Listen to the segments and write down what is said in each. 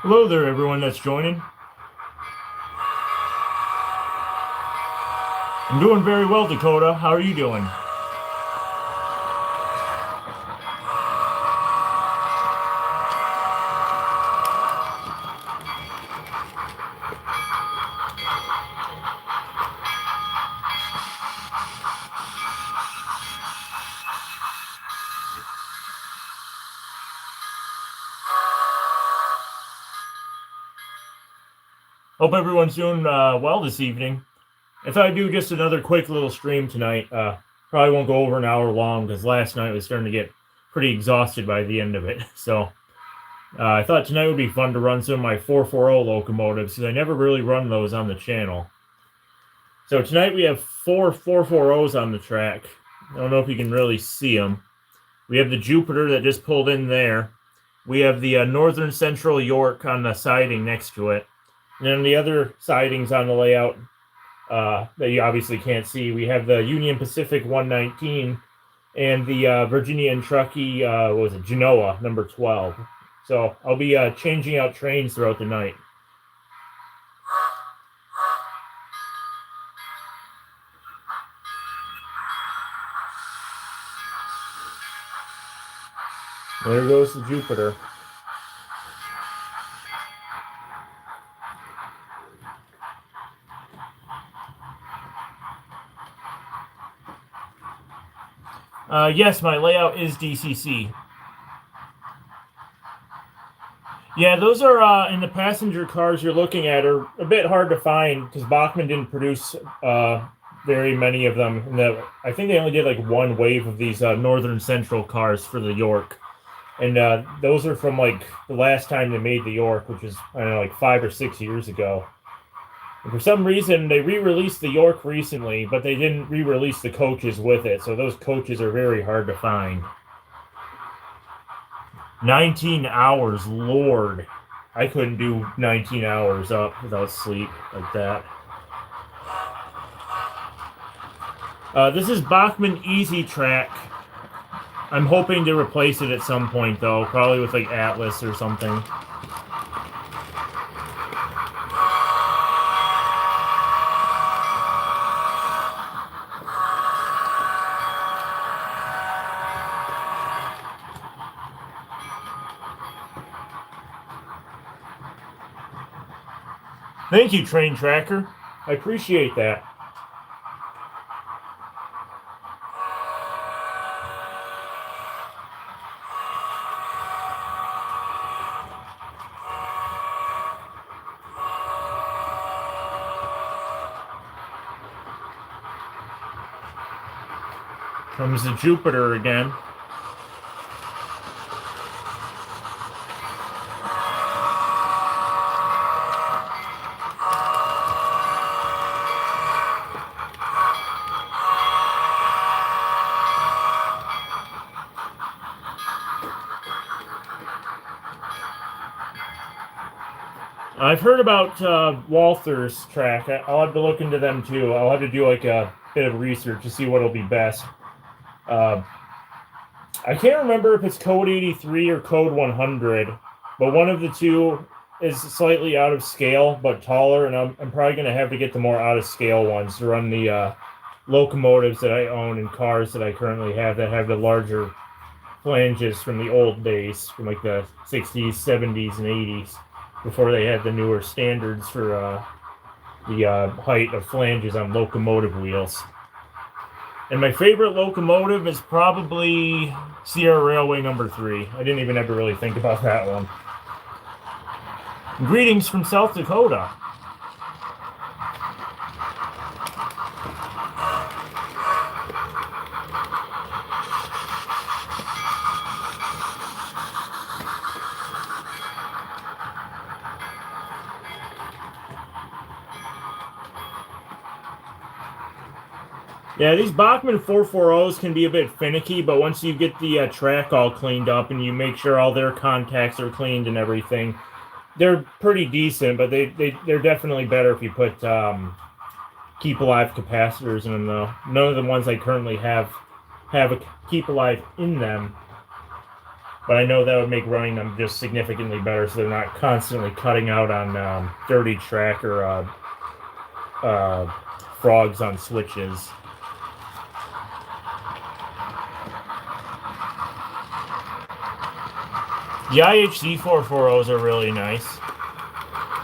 Hello there, everyone that's joining. I'm doing very well, Dakota. How are you doing? Hope everyone's doing well this evening. If I do just another quick little stream tonight, probably won't go over an hour long because last night was starting to get pretty exhausted by the end of it. So I thought tonight would be fun to run some of my 440 locomotives because I never really run those on the channel. So tonight we have four 440s on the track. I don't know if you can really see them. We have the Jupiter that just pulled in there. We have the Northern Central York on the siding next to it. And then the other sidings on the layout that you obviously can't see, we have the Union Pacific 119 and the Virginia and Truckee, what was it, Genoa, number 12. So I'll be changing out trains throughout the night. There goes the Jupiter. Yes, my layout is DCC. Yeah, those are in the passenger cars you're looking at are a bit hard to find because Bachmann didn't produce very many of them. I think they only did like one wave of these Northern Central cars for the York. And those are from like the last time they made the York, which is, I don't know, like 5 or 6 years ago. And for some reason, they re-released the York recently, but they didn't re-release the coaches with it. So those coaches are very hard to find. 19 hours, Lord. I couldn't do 19 hours up without sleep like that. This is Bachmann Easy Track. I'm hoping to replace it at some point, though. Probably with, like, Atlas or something. Thank you, Train Tracker. I appreciate that. Comes the Jupiter again. I've heard about Walther's track. I'll have to look into them too. I'll have to do like a bit of research to see what'll be best. I can't remember if it's code 83 or code 100, but one of the two is slightly out of scale but taller, and I'm probably going to have to get the more out of scale ones to run the locomotives that I own and cars that I currently have that have the larger flanges from the old days, from like the 60s, 70s, and 80s, before they had the newer standards for the height of flanges on locomotive wheels. And my favorite locomotive is probably Sierra Railway number 3. I didn't even have to really think about that one. Greetings from South Dakota. Yeah, these Bachmann 440s can be a bit finicky, but once you get the track all cleaned up and you make sure all their contacts are cleaned and everything, they're pretty decent, but they're definitely better if you put keep alive capacitors in them, though. None of the ones I currently have a keep alive in them, But I know that would make running them just significantly better, so they're not constantly cutting out on dirty track or frogs on switches. The IHC 440s are really nice.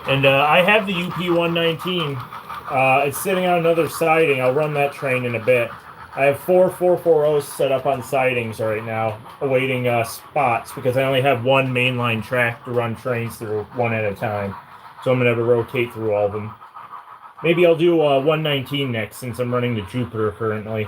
And I have the UP119. It's sitting on another siding. I'll run that train in a bit. I have 4 440s set up on sidings right now, awaiting spots, because I only have one mainline track to run trains through one at a time. So I'm going to have to rotate through all of them. Maybe I'll do 119 next, since I'm running the Jupiter currently.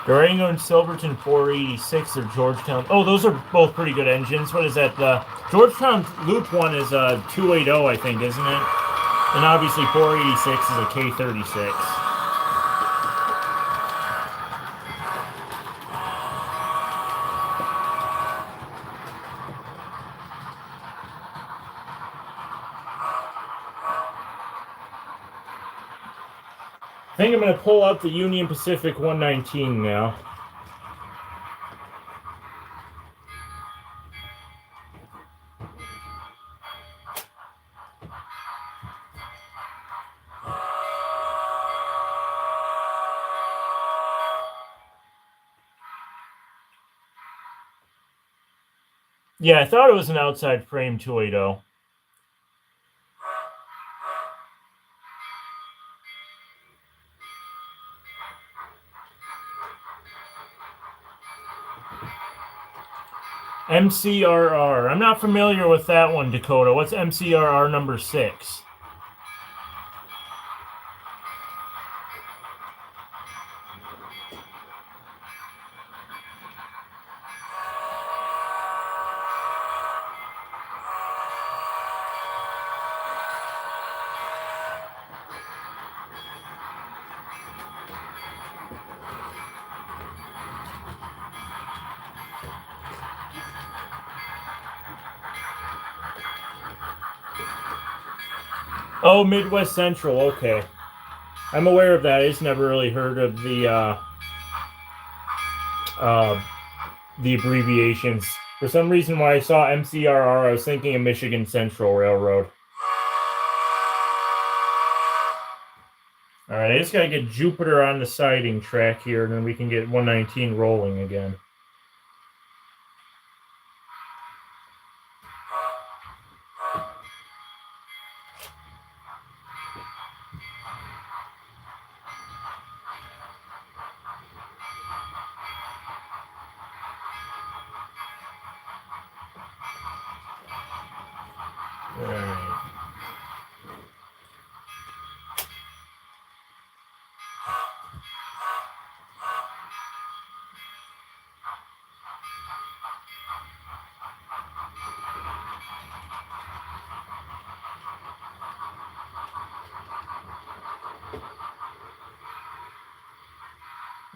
Durango and Silverton 486 or Georgetown. Oh, those are both pretty good engines. What is that? The Georgetown Loop one is a 280, I think, isn't it? And obviously 486 is a K36. I think I'm going to pull out the Union Pacific 119 now. Yeah, I thought it was an outside frame 280. MCRR. I'm not familiar with that one, Dakota. What's MCRR number 6? Oh, Midwest Central. Okay. I'm aware of that. I just never really heard of the abbreviations. For some reason, when I saw MCRR, I was thinking of Michigan Central Railroad. All right, I just got to get Jupiter on the siding track here, and then we can get 119 rolling again. All right.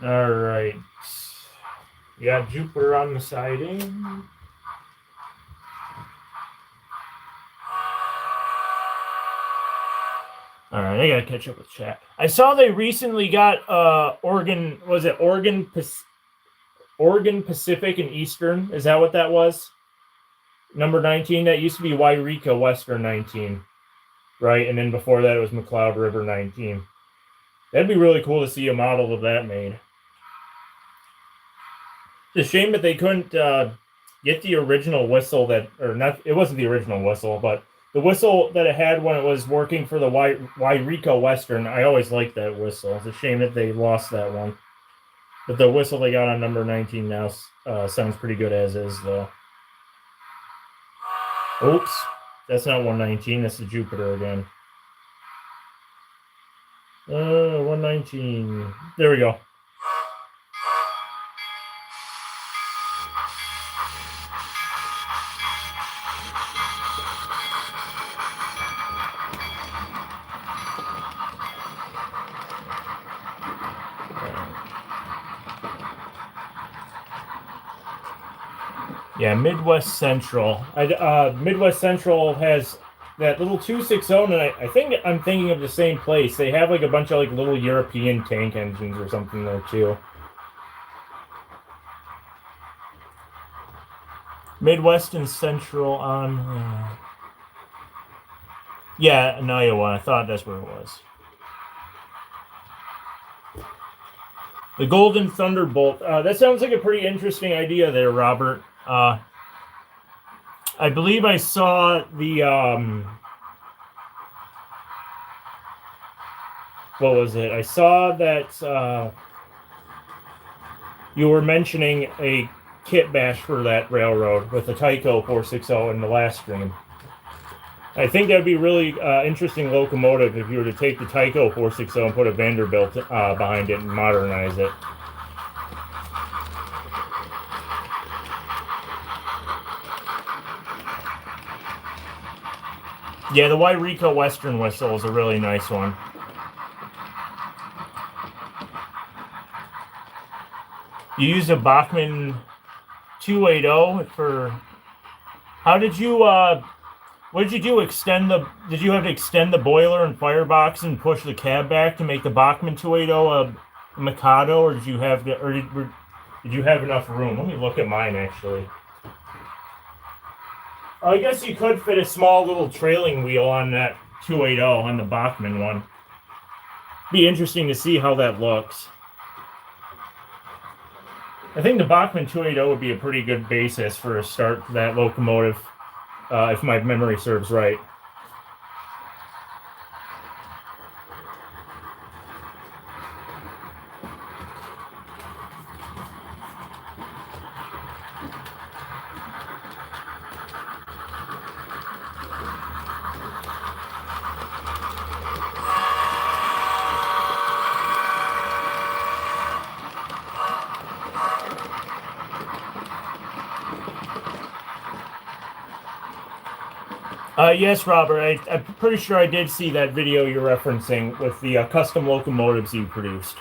All right. We got Jupiter on the siding. All right, I gotta catch up with chat. I saw they recently got Oregon. Was it Oregon Pacific and Eastern? Is that what that was? Number 19. That used to be Wairika Western 19, right? And then before that, it was McLeod River 19. That'd be really cool to see a model of that made. It's a shame that they couldn't get the original whistle that, or not. It wasn't the original whistle, but the whistle that it had when it was working for the Wairika Western. I always liked that whistle. It's a shame that they lost that one. But the whistle they got on number 19 now sounds pretty good as is, though. Oops. That's not 119. That's the Jupiter again. 119. There we go. Yeah, Midwest Central. Midwest Central has that little 260, and I think I'm thinking of the same place. They have like a bunch of like little European tank engines or something there too. Midwest and Central on. Yeah, in Iowa. I thought that's where it was. The Golden Thunderbolt. That sounds like a pretty interesting idea there, Robert. I believe I saw the what was it? I saw that you were mentioning a kit bash for that railroad with the Tyco 460 in the last stream. I think that'd be really interesting locomotive if you were to take the Tyco 460 and put a Vanderbilt behind it and modernize it. Yeah, the Wairika Western whistle is a really nice one. You used a Bachmann 280 for. How did you? What did you do? Did you have to extend the boiler and firebox and push the cab back to make the Bachmann 280 a Mikado, or did you have did you have enough room? Let me look at mine actually. I guess you could fit a small little trailing wheel on that 280 on the Bachmann one. Be interesting to see how that looks. I think the Bachmann 280 would be a pretty good basis for a start for that locomotive, if my memory serves right. Yes, Robert. I'm pretty sure I did see that video you're referencing with the custom locomotives you produced.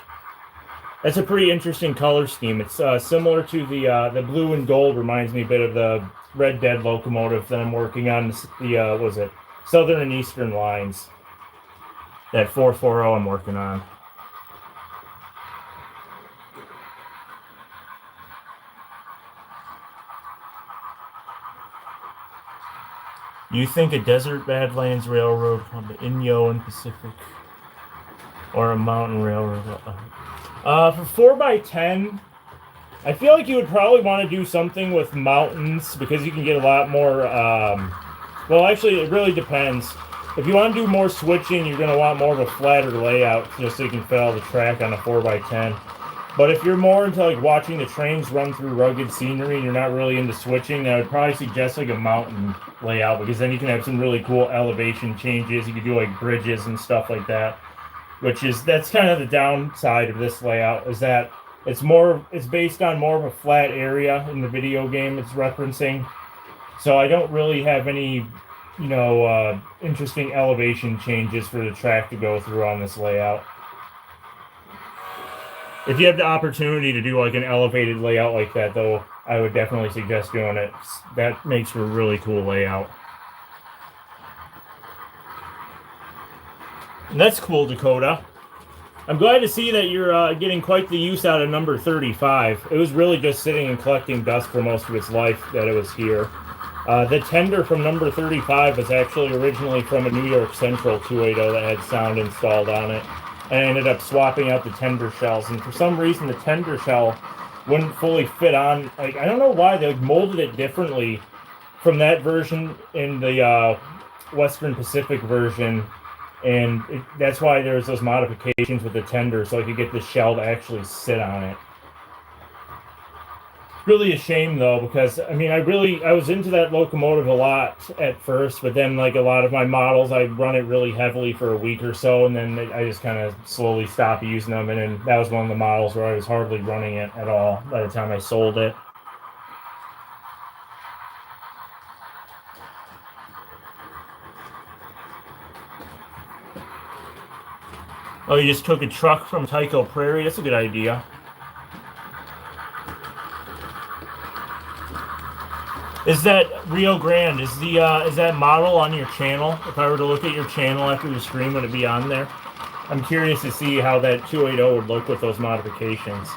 That's a pretty interesting color scheme. It's similar to the blue and gold. Reminds me a bit of the Red Dead locomotive that I'm working on. The was it Southern and Eastern lines? That 440 I'm working on. You think a desert Badlands railroad on the Inyo and Pacific, or a mountain railroad? For 4x10, I feel like you would probably want to do something with mountains because you can get a lot more. Well, actually, it really depends. If you want to do more switching, you're going to want more of a flatter layout just so you can fit all the track on a 4x10. But if you're more into like watching the trains run through rugged scenery and you're not really into switching, I would probably suggest like a mountain layout because then you can have some really cool elevation changes. You could do like bridges and stuff like that, that's kind of the downside of this layout is that it's based on more of a flat area in the video game it's referencing. So I don't really have any, interesting elevation changes for the track to go through on this layout. If you have the opportunity to do like an elevated layout like that, though, I would definitely suggest doing it. That makes for a really cool layout. And that's cool, Dakota. I'm glad to see that you're getting quite the use out of number 35. It was really just sitting and collecting dust for most of its life that it was here. The tender from number 35 was actually originally from a New York Central 280 that had sound installed on it. And I ended up swapping out the tender shells, and for some reason the tender shell wouldn't fully fit on. Like I don't know why they molded it differently from that version in the Western Pacific version, and that's why there's those modifications with the tender, so I could get the shell to actually sit on it. Really a shame though, because I mean, I was into that locomotive a lot at first, but then like a lot of my models, I run it really heavily for a week or so, and then I just kind of slowly stopped using them, and then that was one of the models where I was hardly running it at all by the time I sold it. Oh, you just took a truck from Tycho Prairie? That's a good idea. Is that Rio Grande? Is that model on your channel? If I were to look at your channel after the stream, would it be on there? I'm curious to see how that 280 would look with those modifications.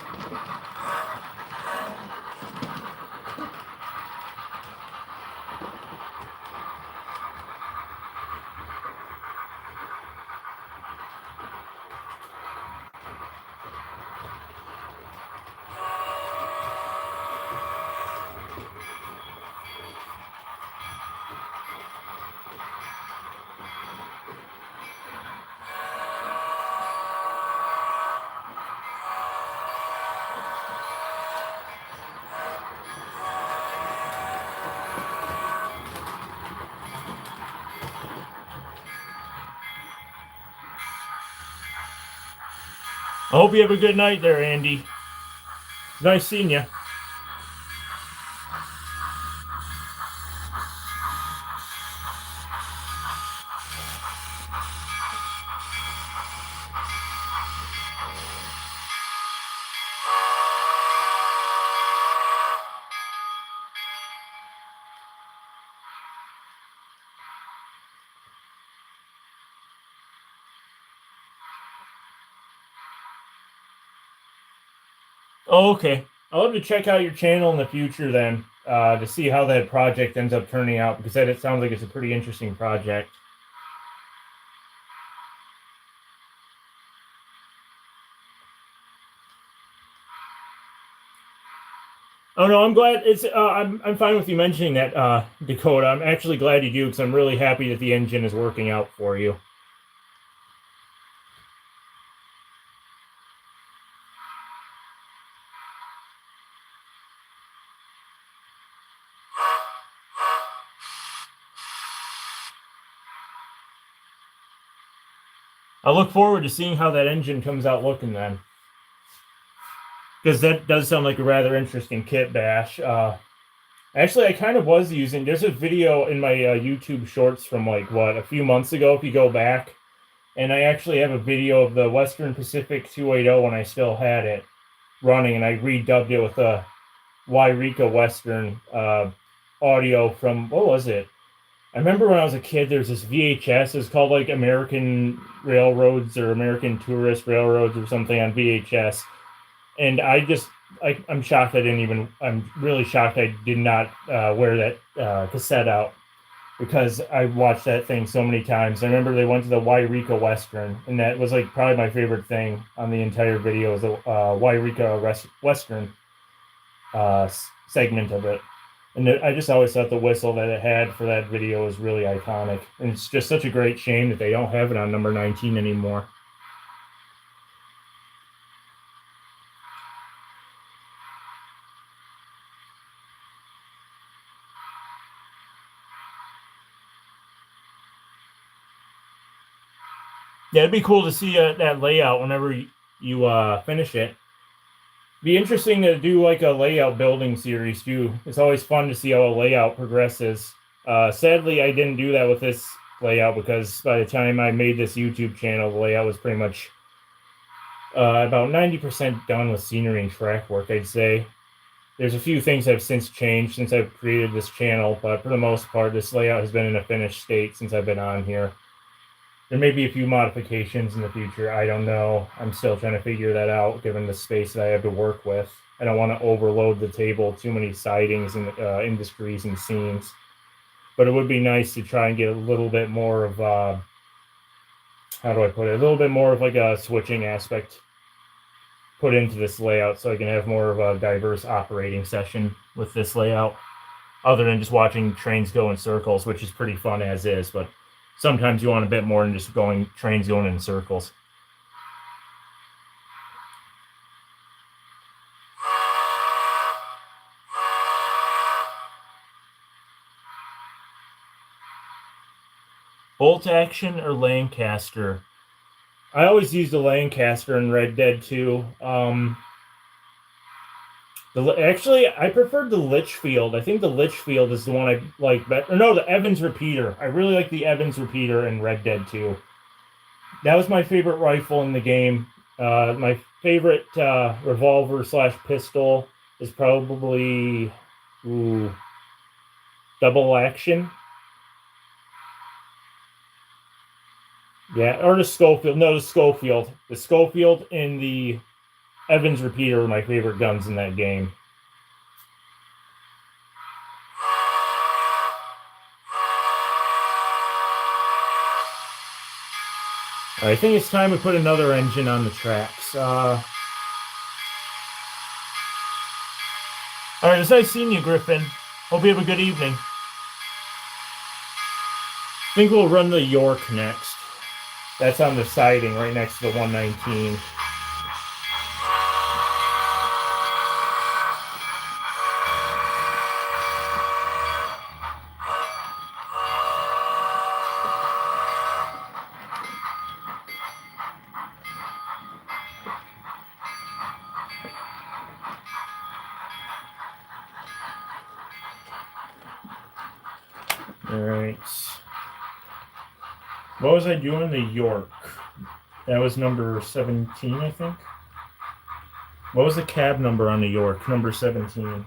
I hope you have a good night there, Andy. Nice seeing you. Oh, okay. I'll have to check out your channel in the future then to see how that project ends up turning out, because it sounds like it's a pretty interesting project. Oh no, I'm glad it's. I'm fine with you mentioning that, Dakota. I'm actually glad you do, because I'm really happy that the engine is working out for you. I look forward to seeing how that engine comes out looking then, because that does sound like a rather interesting kit bash. Actually, I kind of was using. There's a video in my YouTube Shorts from like a few months ago. If you go back, and I actually have a video of the Western Pacific 280 when I still had it running, and I redubbed it with a Wairika Western audio from, what was it? I remember when I was a kid, there's this VHS. It's called like American Railroads or American Tourist Railroads or something on VHS. And I'm shocked I'm really shocked I did not wear that cassette out, because I watched that thing so many times. I remember they went to the Wairika Western, and that was like probably my favorite thing on the entire video, was the Wairika Western segment of it. And I just always thought the whistle that it had for that video was really iconic. And it's just such a great shame that they don't have it on number 19 anymore. Yeah, it'd be cool to see that layout whenever you finish it. Be interesting to do like a layout building series too. It's always fun to see how a layout progresses. Sadly, I didn't do that with this layout, because by the time I made this YouTube channel, the layout was pretty much about 90% done with scenery and track work, I'd say. There's a few things that have since changed since I've created this channel, but for the most part, this layout has been in a finished state since I've been on here. There may be a few modifications in the future. I don't know. I'm still trying to figure that out, given the space that I have to work with. I don't want to overload the table, too many sidings and industries and scenes. But it would be nice to try and get a little bit more of, how do I put it? A little bit more of like a switching aspect put into this layout, so I can have more of a diverse operating session with this layout, other than just watching trains go in circles, which is pretty fun as is, but sometimes you want a bit more than just trains going in circles. Bolt action or Lancaster? I always use the Lancaster in Red Dead 2. Actually, I preferred the Litchfield. I think the Litchfield is the one I like better. No, the Evans Repeater. I really like the Evans Repeater in Red Dead 2. That was my favorite rifle in the game. My favorite revolver / pistol is probably... Double action. Yeah, or the Schofield. No, the Schofield. The Schofield and the Evans repeater were my favorite guns in that game. I think it's time to put another engine on the tracks. All right, it's nice seeing you, Griffin. Hope you have a good evening. I think we'll run the York next. That's on the siding right next to the 119. All right. What was I doing? The York. That was number 17, I think. What was the cab number on the York? Number 17.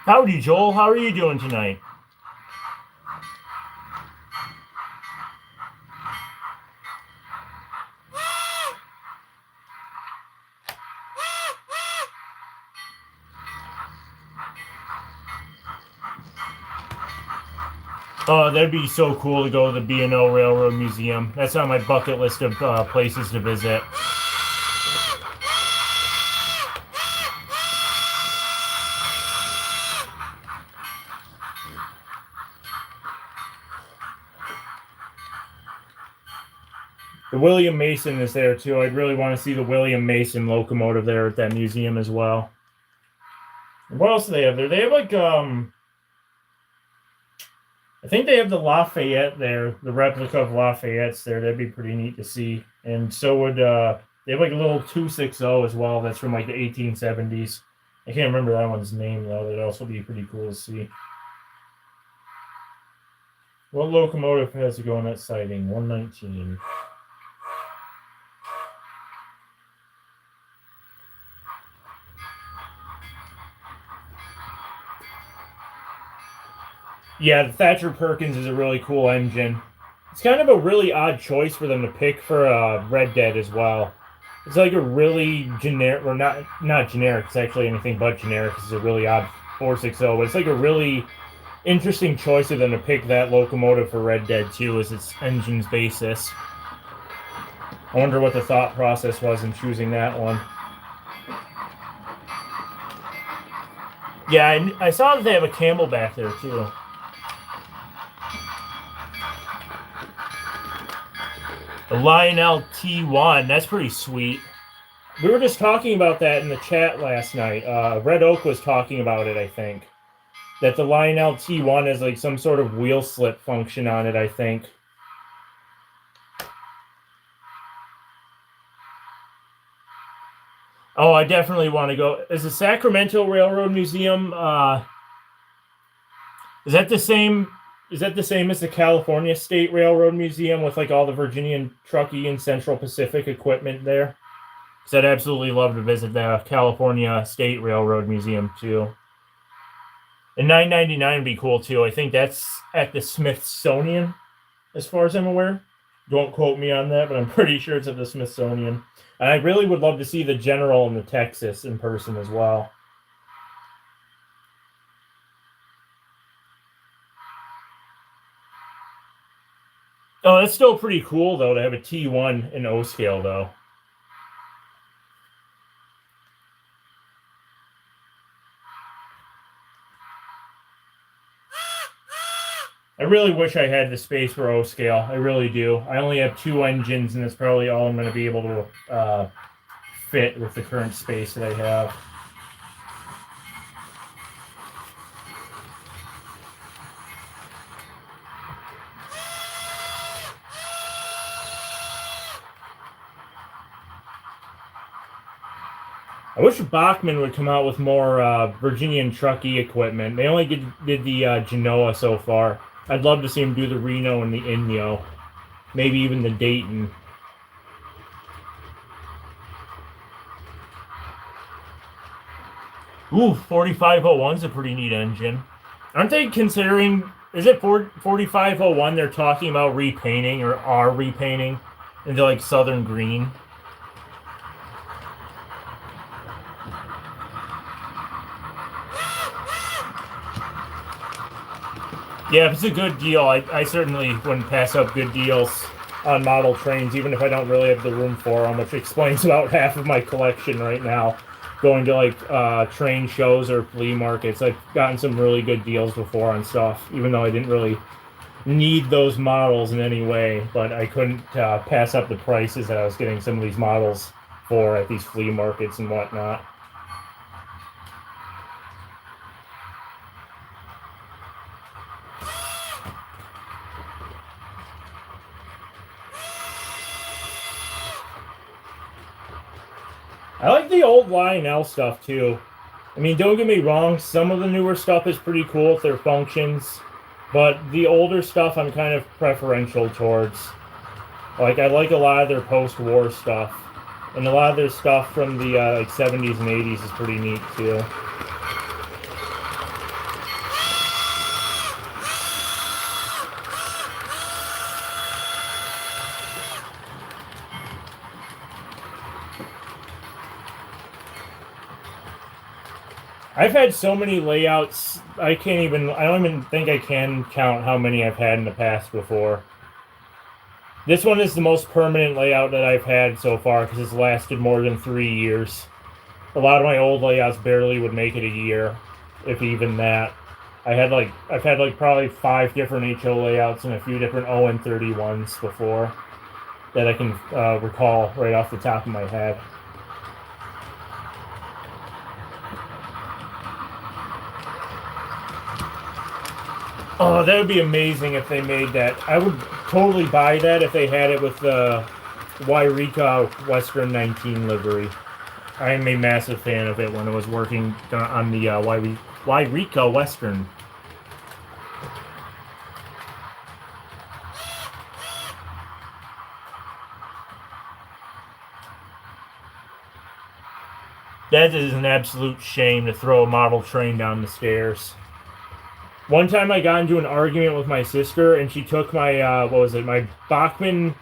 Howdy, Joel. How are you doing tonight? Oh, that'd be so cool to go to the B&O Railroad Museum. That's on my bucket list of places to visit. The William Mason is there too. I'd really want to see the William Mason locomotive there at that museum as well. What else do they have there? They have like I think they have the Lafayette there, the replica of Lafayette's there. That'd be pretty neat to see. And so would they have like a little 260 as well. That's from like the 1870s. I can't remember that one's name though. That'd also be pretty cool to see. What locomotive has to go on that siding? 119. Yeah, the Thatcher Perkins is a really cool engine. It's kind of a really odd choice for them to pick for Red Dead as well. It's like a really generic, or not generic. It's actually anything but generic. It's a really odd 460, but it's like a really interesting choice of them to pick that locomotive for Red Dead 2 as its engine's basis. I wonder what the thought process was in choosing that one. Yeah, I saw that they have a Camelback there too. The Lionel T1, that's pretty sweet. We were just talking about that in the chat last night. Red Oak was talking about it, I think. That the Lionel T1 has like some sort of wheel slip function on it, I think. Oh, I definitely want to go. Is the Sacramento Railroad Museum, is that the same? Is that the same as the California State Railroad Museum with like all the Virginia, Truckee, and Central Pacific equipment there? Because I'd absolutely love to visit the California State Railroad Museum too. And $9.99 would be cool too. I think that's at the Smithsonian, as far as I'm aware. Don't quote me on that, but I'm pretty sure it's at the Smithsonian. And I really would love to see the General and the Texas in person as well. Oh, that's still pretty cool, though, to have a T1 in O scale, though. I really wish I had the space for O scale. I really do. I only have 2 engines, and that's probably all I'm going to be able to fit with the current space that I have. I wish Bachmann would come out with more Virginian trucky equipment. They only did the Genoa so far. I'd love to see him do the Reno and the Inyo. Maybe even the Dayton. Ooh, 4501's a pretty neat engine. Aren't they considering... Is it 4501 they're talking about repainting or are repainting into like Southern Green? Yeah, if it's a good deal, I certainly wouldn't pass up good deals on model trains, even if I don't really have the room for them, which explains about half of my collection right now. Going to like train shows or flea markets, I've gotten some really good deals before on stuff, even though I didn't really need those models in any way, but I couldn't pass up the prices that I was getting some of these models for at these flea markets and whatnot. I like the old Lionel stuff too. I mean, don't get me wrong, some of the newer stuff is pretty cool with their functions, but the older stuff I'm kind of preferential towards. Like, I like a lot of their post-war stuff, and a lot of their stuff from the like 70s and 80s is pretty neat too. I've had so many layouts, I don't even think I can count how many I've had in the past before. This one is the most permanent layout that I've had so far because it's lasted more than 3 years. A lot of my old layouts barely would make it a year, if even that. I've had like probably 5 different HO layouts and a few different ON31s before that I can recall right off the top of my head. Oh, that would be amazing if they made that. I would totally buy that if they had it with the Wairika Western 19 livery. I am a massive fan of it when it was working on the Wairika Western. That is an absolute shame to throw a model train down the stairs. One time I got into an argument with my sister, and she took my, my Bachmann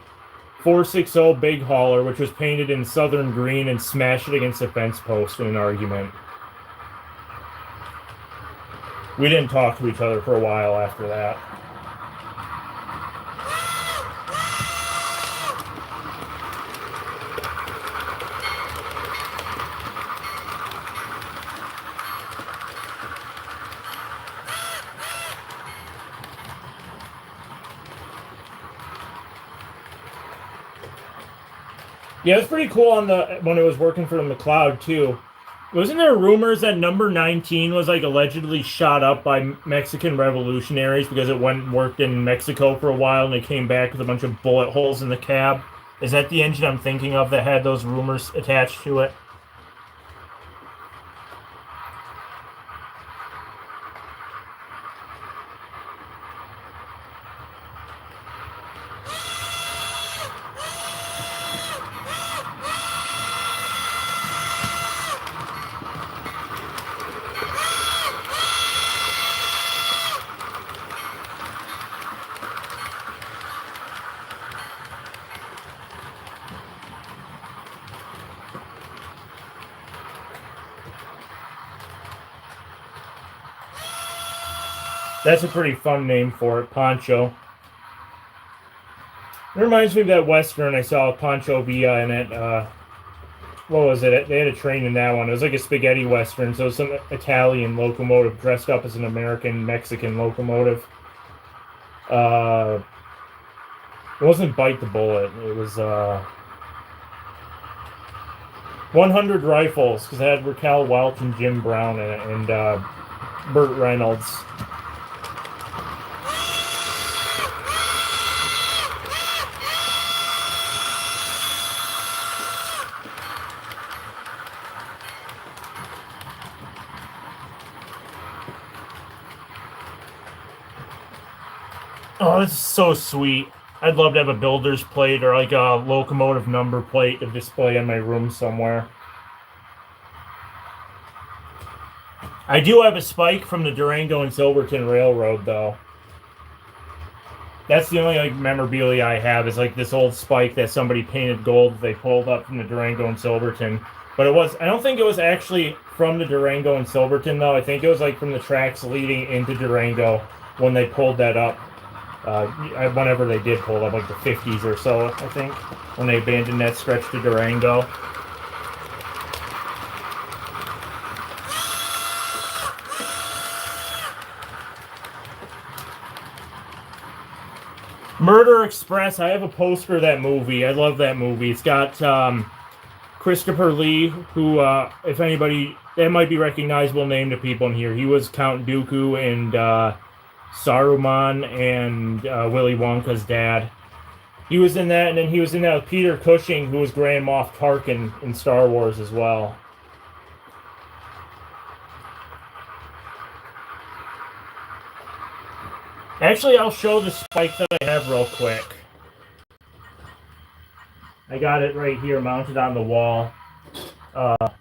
460 Big Hauler, which was painted in Southern Green, and smashed it against a fence post in an argument. We didn't talk to each other for a while after that. Yeah, it's pretty cool when it was working for the McLeod too. Wasn't there rumors that number 19 was like allegedly shot up by Mexican revolutionaries because it went and worked in Mexico for a while and they came back with a bunch of bullet holes in the cab? Is that the engine I'm thinking of that had those rumors attached to it? That's a pretty fun name for it, Poncho. It reminds me of that Western I saw Pancho Villa in it. What was it? They had a train in that one. It was like a spaghetti Western, so some Italian locomotive dressed up as an American-Mexican locomotive. It wasn't Bite the Bullet. It was 100 Rifles, because it had Raquel Welch and Jim Brown in it, and Burt Reynolds. Oh, this is so sweet. I'd love to have a builder's plate or like a locomotive number plate to display in my room somewhere. I do have a spike from the Durango and Silverton Railroad, though. That's the only like memorabilia I have is like this old spike that somebody painted gold they pulled up from the Durango and Silverton. But I don't think it was actually from the Durango and Silverton, though. I think it was like from the tracks leading into Durango when they pulled that up. Whenever they did pull up, like the 50s or so, I think, when they abandoned that stretch to Durango. Murder Express. I have a poster of that movie. I love that movie. It's got Christopher Lee, who, if anybody, that might be recognizable name to people in here. He was Count Dooku and Saruman and Willy Wonka's dad. He was in that, and then he was in that with Peter Cushing, who was Grand Moff Tarkin in Star Wars as well. Actually, I'll show the spike that I have real quick. I got it right here mounted on the wall.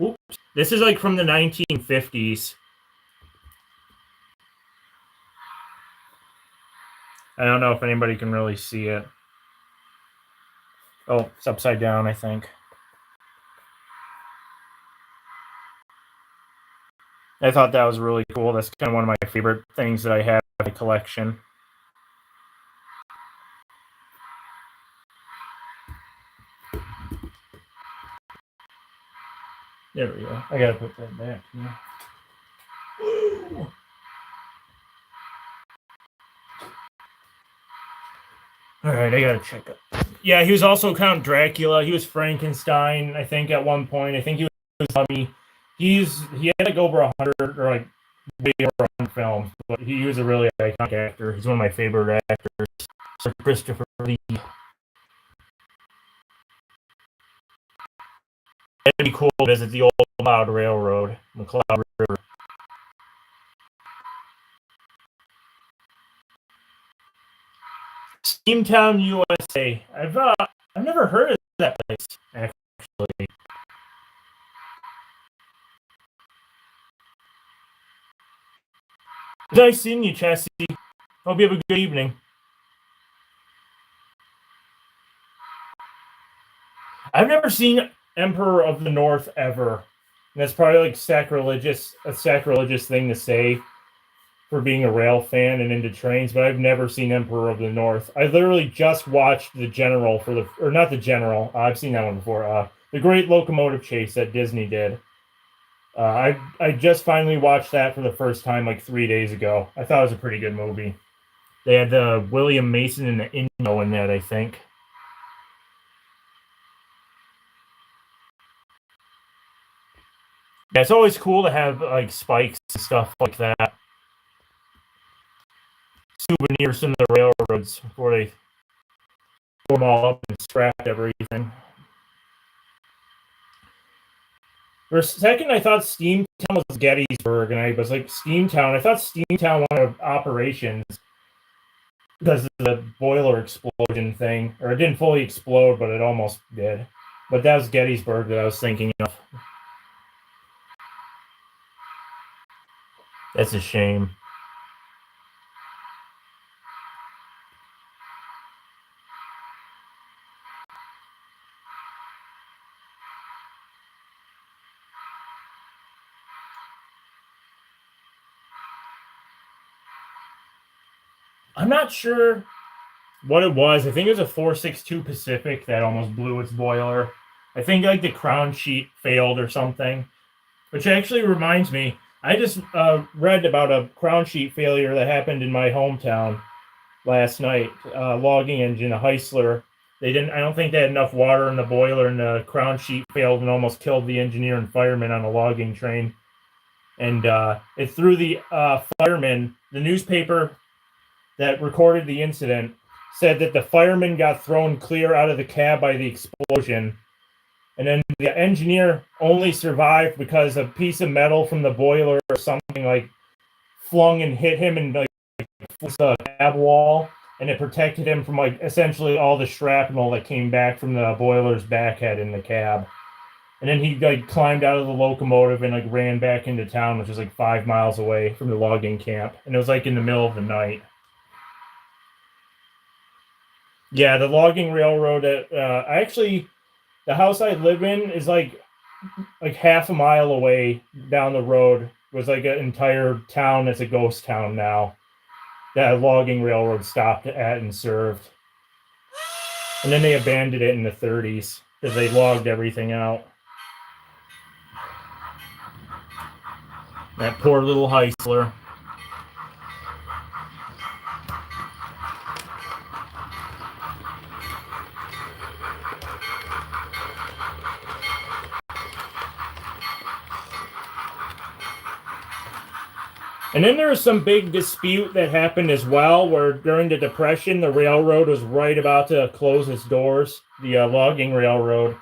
Oops. This is like from the 1950s. I don't know if anybody can really see it. Oh, it's upside down, I think. I thought that was really cool. That's kind of one of my favorite things that I have in my collection. There we go. I gotta put that back. Yeah. All right, I gotta check it. Yeah, he was also Count Dracula. He was Frankenstein, I think, at one point. I think he was Mummy. He had like over 100 or like way over 100 films, but he was a really iconic actor. He's one of my favorite actors, Sir Christopher Lee. It'd be cool to visit the old McLeod Railroad, McLeod River. Steamtown, USA. I've never heard of that place, actually. Nice seeing you, Chassie. Hope you have a good evening. I've never seen Emperor of the North ever. And that's probably like a sacrilegious thing to say for being a rail fan and into trains, but I've never seen Emperor of the North. I literally just watched The General or not The General. I've seen that one before. The Great Locomotive Chase that Disney did. I just finally watched that for the first time like 3 days ago. I thought it was a pretty good movie. They had William Mason and the Inno in that, I think. Yeah, it's always cool to have like spikes and stuff like that. Souvenirs from the railroads before they throw them all up and scrap everything. For a second, I thought Steamtown was Gettysburg, and I was like, Steamtown. I thought Steamtown wanted operations because of the boiler explosion thing. Or it didn't fully explode, but it almost did. But that was Gettysburg that I was thinking of. That's a shame. I'm not sure what it was. I think it was a 462 Pacific that almost blew its boiler. I think like the crown sheet failed or something. Which actually reminds me, I just read about a crown sheet failure that happened in my hometown last night. Logging engine, a Heisler. I don't think they had enough water in the boiler, and the crown sheet failed and almost killed the engineer and fireman on a logging train. And it threw the fireman. The newspaper that recorded the incident said that the fireman got thrown clear out of the cab by the explosion. And then the engineer only survived because a piece of metal from the boiler or something like flung and hit him and like the cab wall. and it protected him from like essentially all the shrapnel that came back from the boiler's backhead in the cab. And then he like climbed out of the locomotive and like ran back into town, which was like 5 miles away from the logging camp. And it was like in the middle of the night. Yeah, the logging railroad. The house I live in is like half a mile away down the road. It was like an entire town that's a ghost town now. That logging railroad stopped at and served. And then they abandoned it in the 30s because they logged everything out. That poor little Heisler. And then there was some big dispute that happened as well, where during the Depression, the railroad was right about to close its doors, the logging railroad.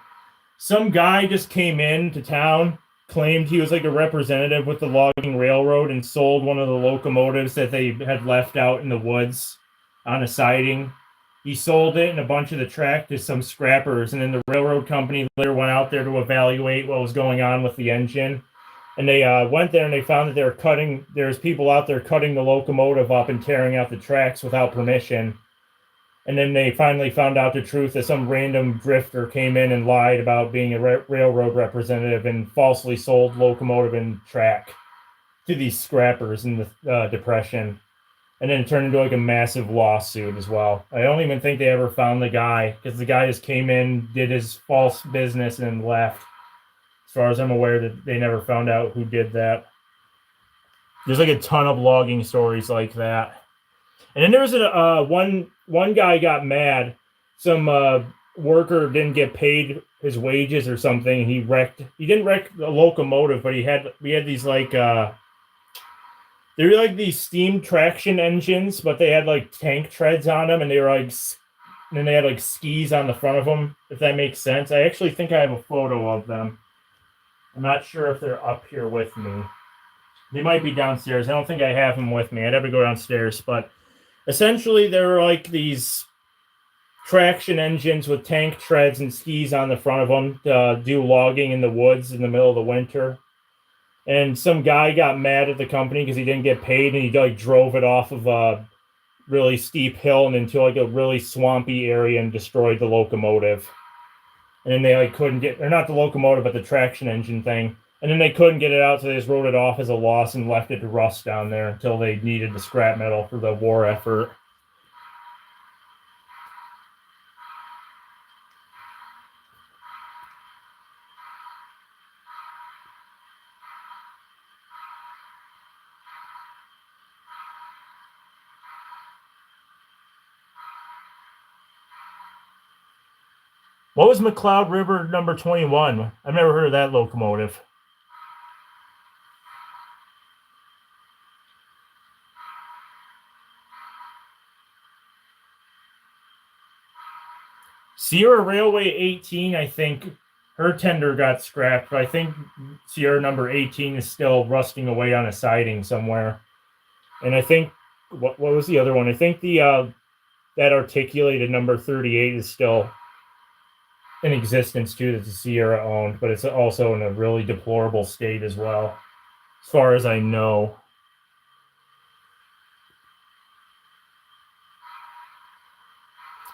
Some guy just came into town, claimed he was like a representative with the logging railroad, and sold one of the locomotives that they had left out in the woods on a siding. He sold it and a bunch of the track to some scrappers, and then the railroad company later went out there to evaluate what was going on with the engine. And they went there and they found that there's people out there cutting the locomotive up and tearing out the tracks without permission. And then they finally found out the truth that some random drifter came in and lied about being a railroad representative and falsely sold locomotive and track to these scrappers in the Depression. And then it turned into like a massive lawsuit as well. I don't even think they ever found the guy because the guy just came in, did his false business, and then left. As far as I'm aware, that they never found out who did that. There's like a ton of logging stories like that. And then there was one guy got mad. Some worker didn't get paid his wages or something. He didn't wreck the locomotive, but we had these like they were like these steam traction engines, but they had like tank treads on them, and they were like, and then they had like skis on the front of them. If that makes sense. I actually think I have a photo of them. I'm not sure if they're up here with me. They might be downstairs. I don't think I have them with me. I'd have to go downstairs. But essentially, they're like these traction engines with tank treads and skis on the front of them to do logging in the woods in the middle of the winter. And some guy got mad at the company because he didn't get paid, and he like drove it off of a really steep hill and into like a really swampy area and destroyed the locomotive. And then they like couldn't get, or not the locomotive, but the traction engine thing. And then they couldn't get it out, so they just wrote it off as a loss and left it to rust down there until they needed the scrap metal for the war effort. What was McCloud River number 21? I've never heard of that locomotive. Sierra Railway 18, I think her tender got scrapped, but I think Sierra number 18 is still rusting away on a siding somewhere. And I think, what was the other one? I think the that articulated number 38 is still in existence too, that the Sierra owned, but it's also in a really deplorable state as well, as far as I know.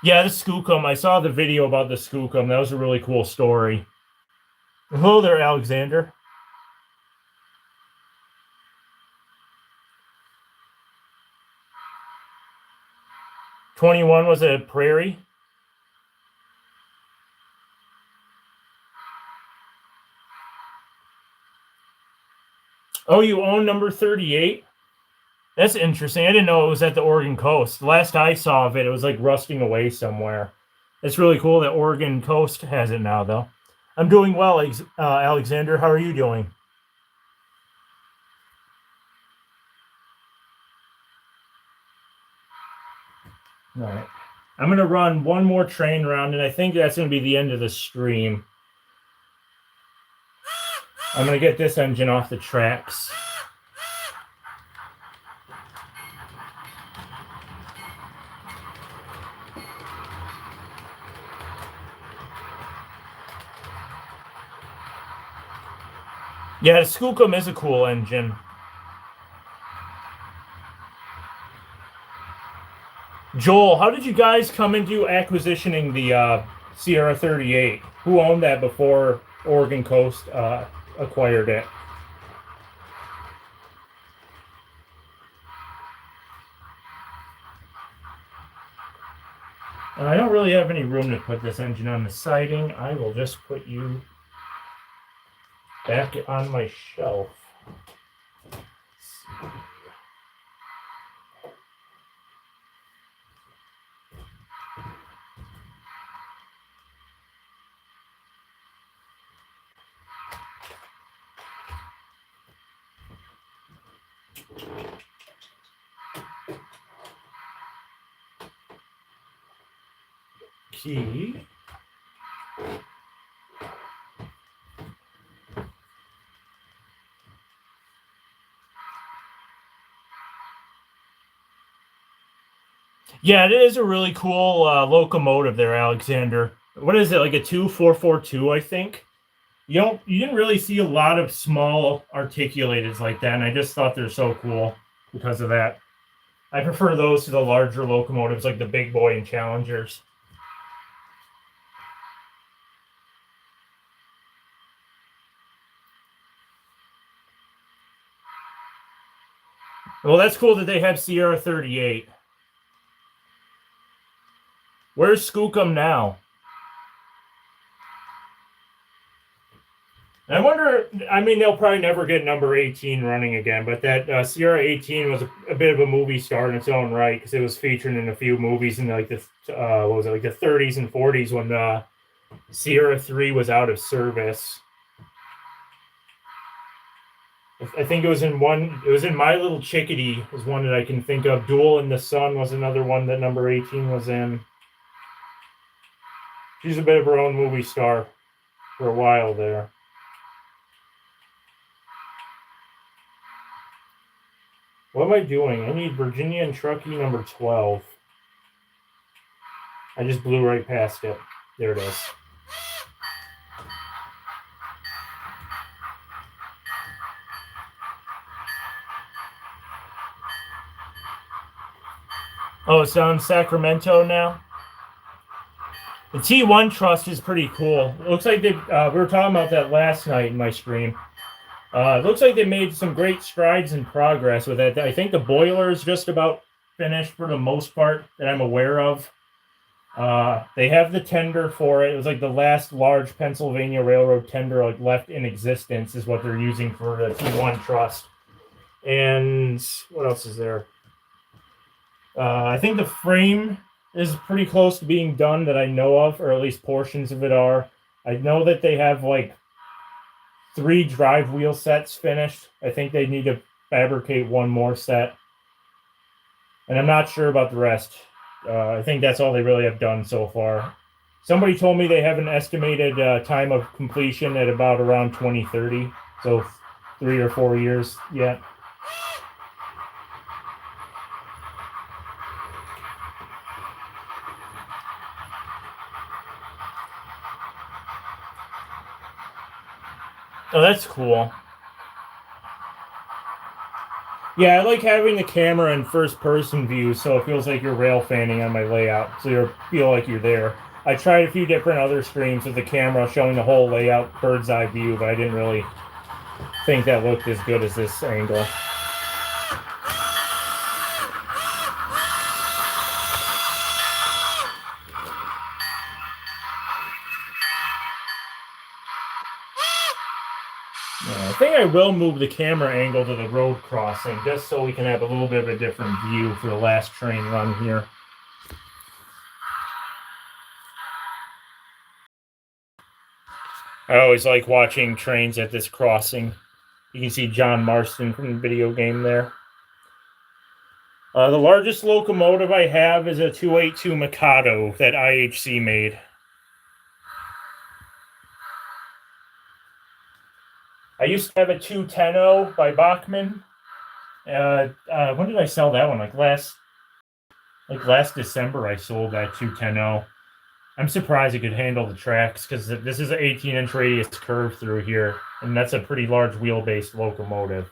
Yeah, the Skookum. I saw the video about the Skookum. That was a really cool story. Hello there, Alexander. "21 was a prairie." Oh, you own number 38? That's interesting. I didn't know it was at the Oregon coast. The last I saw of it, it was like rusting away somewhere. It's really cool that Oregon coast has it now, though. I'm doing well, Alexander. How are you doing? All right. I'm going to run one more train round, and I think that's going to be the end of the stream. I'm going to get this engine off the tracks. Yeah, the Skookum is a cool engine. Joel, how did you guys come into acquisitioning the Sierra 38? Who owned that before Oregon Coast acquired it? And I don't really have any room to put this engine on the siding. I will just put you back on my shelf. Key. Yeah, it is a really cool locomotive there, Alexander. What is it, like a 2442, I think? You didn't really see a lot of small articulateds like that, and I just thought they're so cool because of that. I prefer those to the larger locomotives like the Big Boy and Challengers. Well, that's cool that they have Sierra 38. Where's Skookum now? I wonder, I mean, they'll probably never get number 18 running again, but that Sierra 18 was a bit of a movie star in its own right because it was featured in a few movies in like the, what was it, like the 30s and 40s when the Sierra 3 was out of service. I think it was in My Little Chickadee was one that I can think of. Duel in the Sun was another one that number 18 was in. She's a bit of her own movie star for a while there. What am I doing? I need Virginia and Truckee number 12. I just blew right past it. There it is. Oh, it's on Sacramento now? The T1 Trust is pretty cool. It looks like we were talking about that last night in my stream. It looks like they made some great strides in progress with it. I think the boiler is just about finished for the most part that I'm aware of. They have the tender for it. It was like the last large Pennsylvania Railroad tender like left in existence is what they're using for the T1 Trust. And what else is there? I think the frame is pretty close to being done that I know of, or at least portions of it are. I know that they have like 3 drive wheel sets finished. I think they need to fabricate one more set. And I'm not sure about the rest. I think that's all they really have done so far. Somebody told me they have an estimated time of completion at about around 2030. So 3 or 4 years yet. Oh, that's cool. Yeah, I like having the camera in first-person view, so it feels like you're rail fanning on my layout, so you feel like you're there. I tried a few different other streams with the camera showing the whole layout, bird's eye view, but I didn't really think that looked as good as this angle. I think I will move the camera angle to the road crossing just so we can have a little bit of a different view for the last train run here. I always like watching trains at this crossing. You can see John Marston from the video game there. The largest locomotive I have is a 282 Mikado that IHC made. I used to have a 210 by Bachmann. When did I sell that one? Like last December, I sold that 210. I'm surprised it could handle the tracks because this is an 18-inch radius curve through here, and that's a pretty large wheelbase locomotive.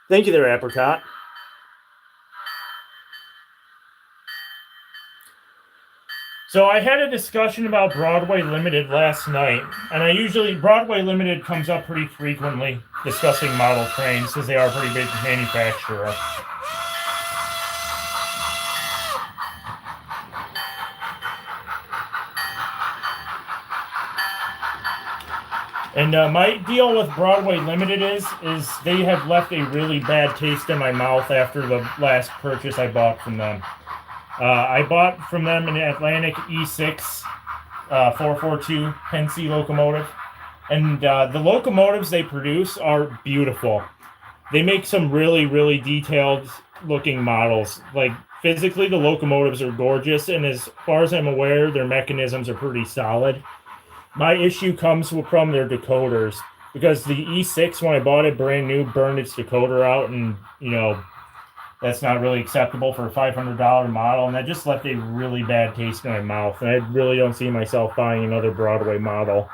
Thank you there, Apricot. So I had a discussion about Broadway Limited last night, and Broadway Limited comes up pretty frequently discussing model trains because they are a pretty big manufacturer. And my deal with Broadway Limited is they have left a really bad taste in my mouth after the last purchase I bought from them. I bought from them an Atlantic E6 442 Pennsy locomotive. And the locomotives they produce are beautiful. They make some really, really detailed looking models. Like, physically, the locomotives are gorgeous. And as far as I'm aware, their mechanisms are pretty solid. My issue comes from their decoders. Because the E6, when I bought it brand new, burned its decoder out, and, that's not really acceptable for a $500 model, and that just left a really bad taste in my mouth, and I really don't see myself buying another Broadway model.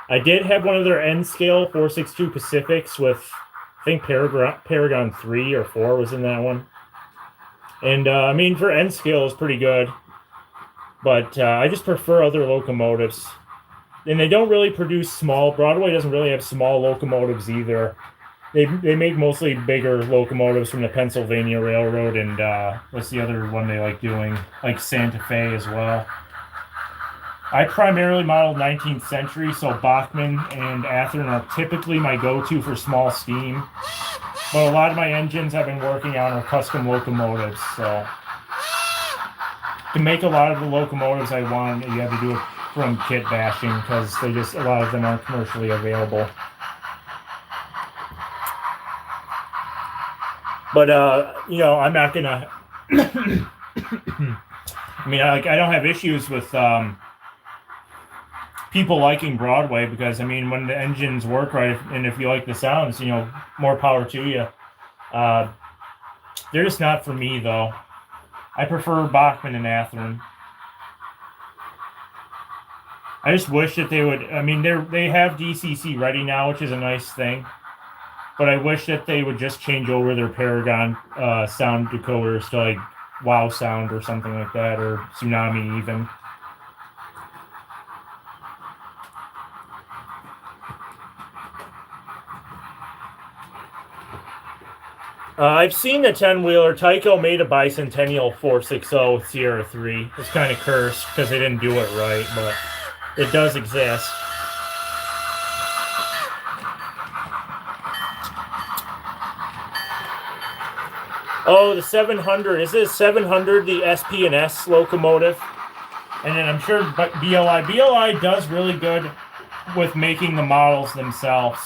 I did have one of their N-scale 462 Pacifics with, I think, Paragon 3 or 4 was in that one. And, for N-scale, it's pretty good, but I just prefer other locomotives. And they don't really produce Broadway doesn't really have small locomotives either. They make mostly bigger locomotives from the Pennsylvania Railroad, and what's the other one they like doing? Like Santa Fe as well. I primarily modeled 19th century, so Bachmann and Athearn are typically my go-to for small steam. But a lot of my engines I've been working on are custom locomotives, so to make a lot of the locomotives I want, you have to do it from kit bashing because a lot of them aren't commercially available. But, I'm not going to... I don't have issues with people liking Broadway because, when the engines work right, and if you like the sounds, more power to you. They're just not for me, though. I prefer Bachmann and Athearn. I just wish that they would... they have DCC ready now, which is a nice thing. But I wish that they would just change over their Paragon sound decoders to like Wow Sound or something like that, or Tsunami even. I've seen the 10-wheeler. Tyco made a Bicentennial 460 Sierra 3. It's kind of cursed because they didn't do it right, but it does exist. Oh, the 700. Is it 700, the SP&S locomotive? And then I'm sure BLI does really good with making the models themselves.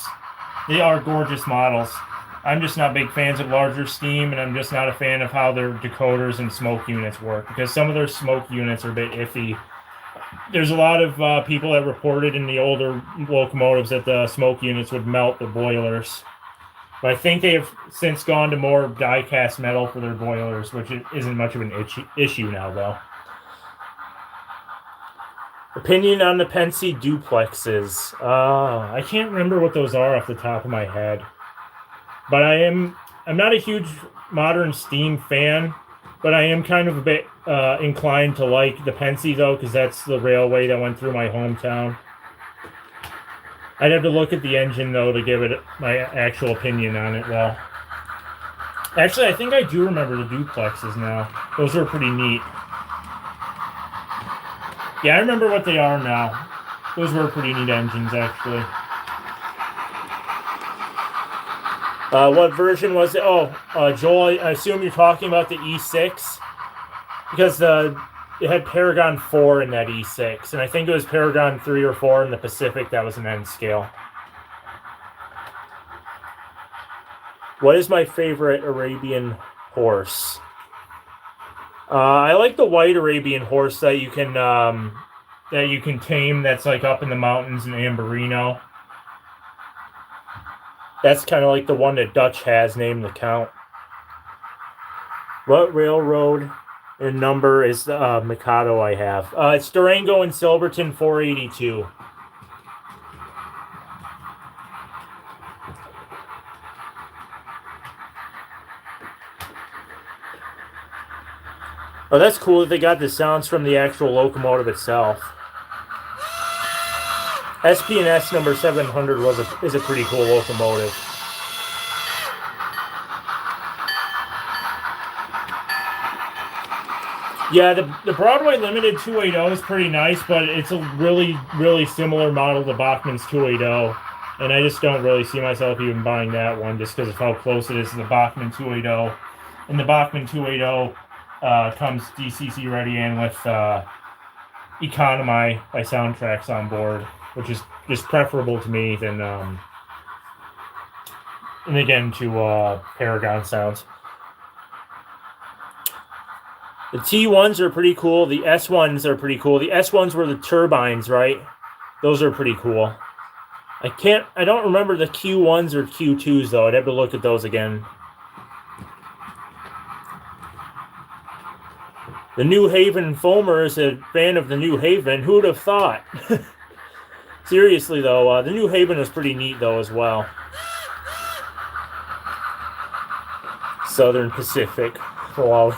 They are gorgeous models. I'm just not big fans of larger steam, and I'm just not a fan of how their decoders and smoke units work, because some of their smoke units are a bit iffy. There's a lot of people that reported in the older locomotives that the smoke units would melt the boilers. But I think they have since gone to more die-cast metal for their boilers, which isn't much of an issue now, though. Opinion on the Pennsy duplexes. I can't remember what those are off the top of my head. But I'm not a huge modern steam fan, but I am kind of a bit inclined to like the Pennsy, though, because that's the railway that went through my hometown. I'd have to look at the engine, though, to give it my actual opinion on it, though. Actually, I think I do remember the duplexes now. Those were pretty neat. Yeah, I remember what they are now. Those were pretty neat engines, actually. What version was it? Oh, Joel, I assume you're talking about the E6. Because it had Paragon 4 in that E6. And I think it was Paragon 3 or 4 in the Pacific that was an N scale. What is my favorite Arabian horse? I like the white Arabian horse that you can tame. That's like up in the mountains in Ambarino. That's kind of like the one that Dutch has named the Count. What railroad And number is Mikado I have. It's Durango and Silverton 482. Oh, that's cool that they got the sounds from the actual locomotive itself. SP&S number 700 is a pretty cool locomotive. Yeah, the Broadway Limited 280 is pretty nice, but it's a really, really similar model to Bachmann's 280. And I just don't really see myself even buying that one just because of how close it is to the Bachmann 280. And the Bachmann 280 comes DCC ready and with Economy by Soundtrax on board, which is just preferable to me than, and again, to Paragon sounds. The T1s are pretty cool. The S1s are pretty cool. The S1s were the turbines, right? Those are pretty cool. I don't remember the Q1s or Q2s, though. I'd have to look at those again. The New Haven Foamer is a fan of the New Haven. Who would have thought? Seriously, though, the New Haven is pretty neat, though, as well. Southern Pacific. Wow.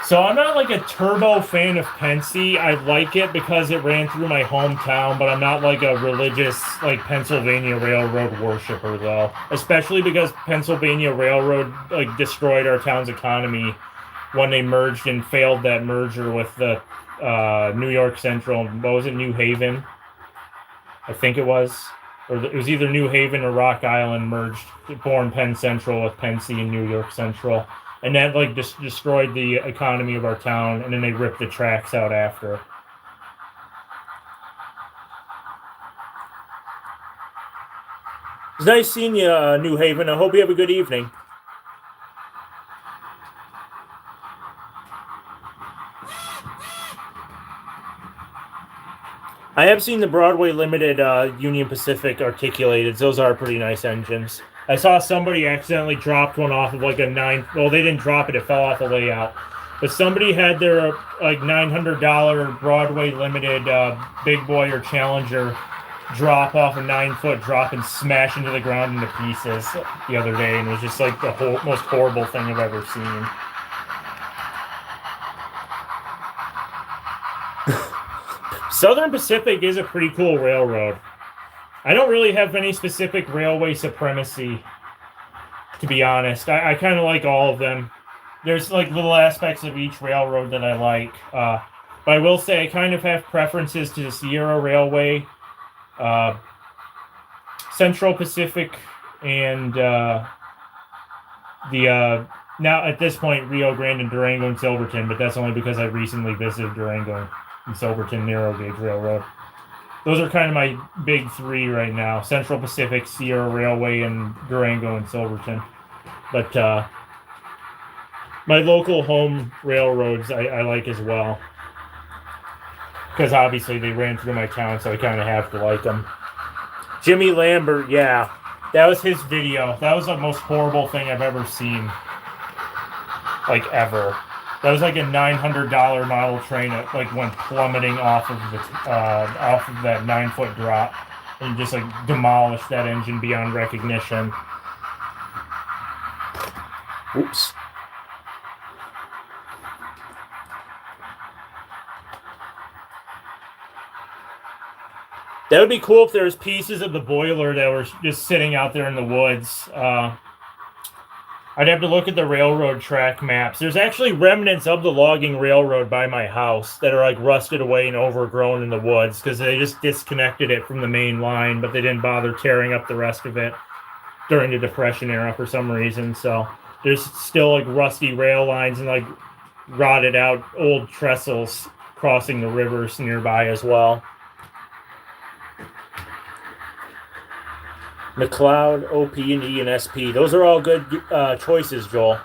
So I'm not like a turbo fan of Pennsy. I like it because it ran through my hometown, but I'm not like a religious like Pennsylvania Railroad worshiper though. Especially because Pennsylvania Railroad like destroyed our town's economy when they merged and failed that merger with the New York Central. What was it, New Haven? I think it was. Or it was either New Haven or Rock Island merged, formed Penn Central with Pennsy and New York Central. And that like just destroyed the economy of our town, and then they ripped the tracks out after. It's nice seeing you, New Haven. I hope you have a good evening. I have seen the Broadway Limited Union Pacific articulated. Those are pretty nice engines. I saw somebody accidentally dropped one off of like a 9. Well, they didn't drop it; it fell off the layout. But somebody had their like $900 Broadway Limited Big Boy or Challenger drop off a 9-foot drop and smash into the ground into pieces the other day, and it was just like the most horrible thing I've ever seen. Southern Pacific is a pretty cool railroad. I don't really have any specific railway supremacy, to be honest. I kind of like all of them. There's like little aspects of each railroad that I like. But I will say I kind of have preferences to the Sierra Railway, Central Pacific, and the now at this point Rio Grande and Durango and Silverton, but that's only because I recently visited Durango and Silverton Narrow Gauge Railroad. Those are kind of my big three right now: Central Pacific, Sierra Railway, and Durango and Silverton. But my local home railroads I like as well, because obviously they ran through my town, so I kind of have to like them. Jimmy Lambert, yeah, that was his video. That was the most horrible thing I've ever seen, like ever. That was like a $900 model train that like went plummeting off of that 9-foot drop, and just like demolished that engine beyond recognition. Oops. That would be cool if there was pieces of the boiler that were just sitting out there in the woods. I'd have to look at the railroad track maps. There's actually remnants of the logging railroad by my house that are like rusted away and overgrown in the woods because they just disconnected it from the main line, but they didn't bother tearing up the rest of it during the Depression era for some reason. So there's still like rusty rail lines and like rotted out old trestles crossing the rivers nearby as well. McLeod, OP&E, and SP. Those are all good choices, Joel.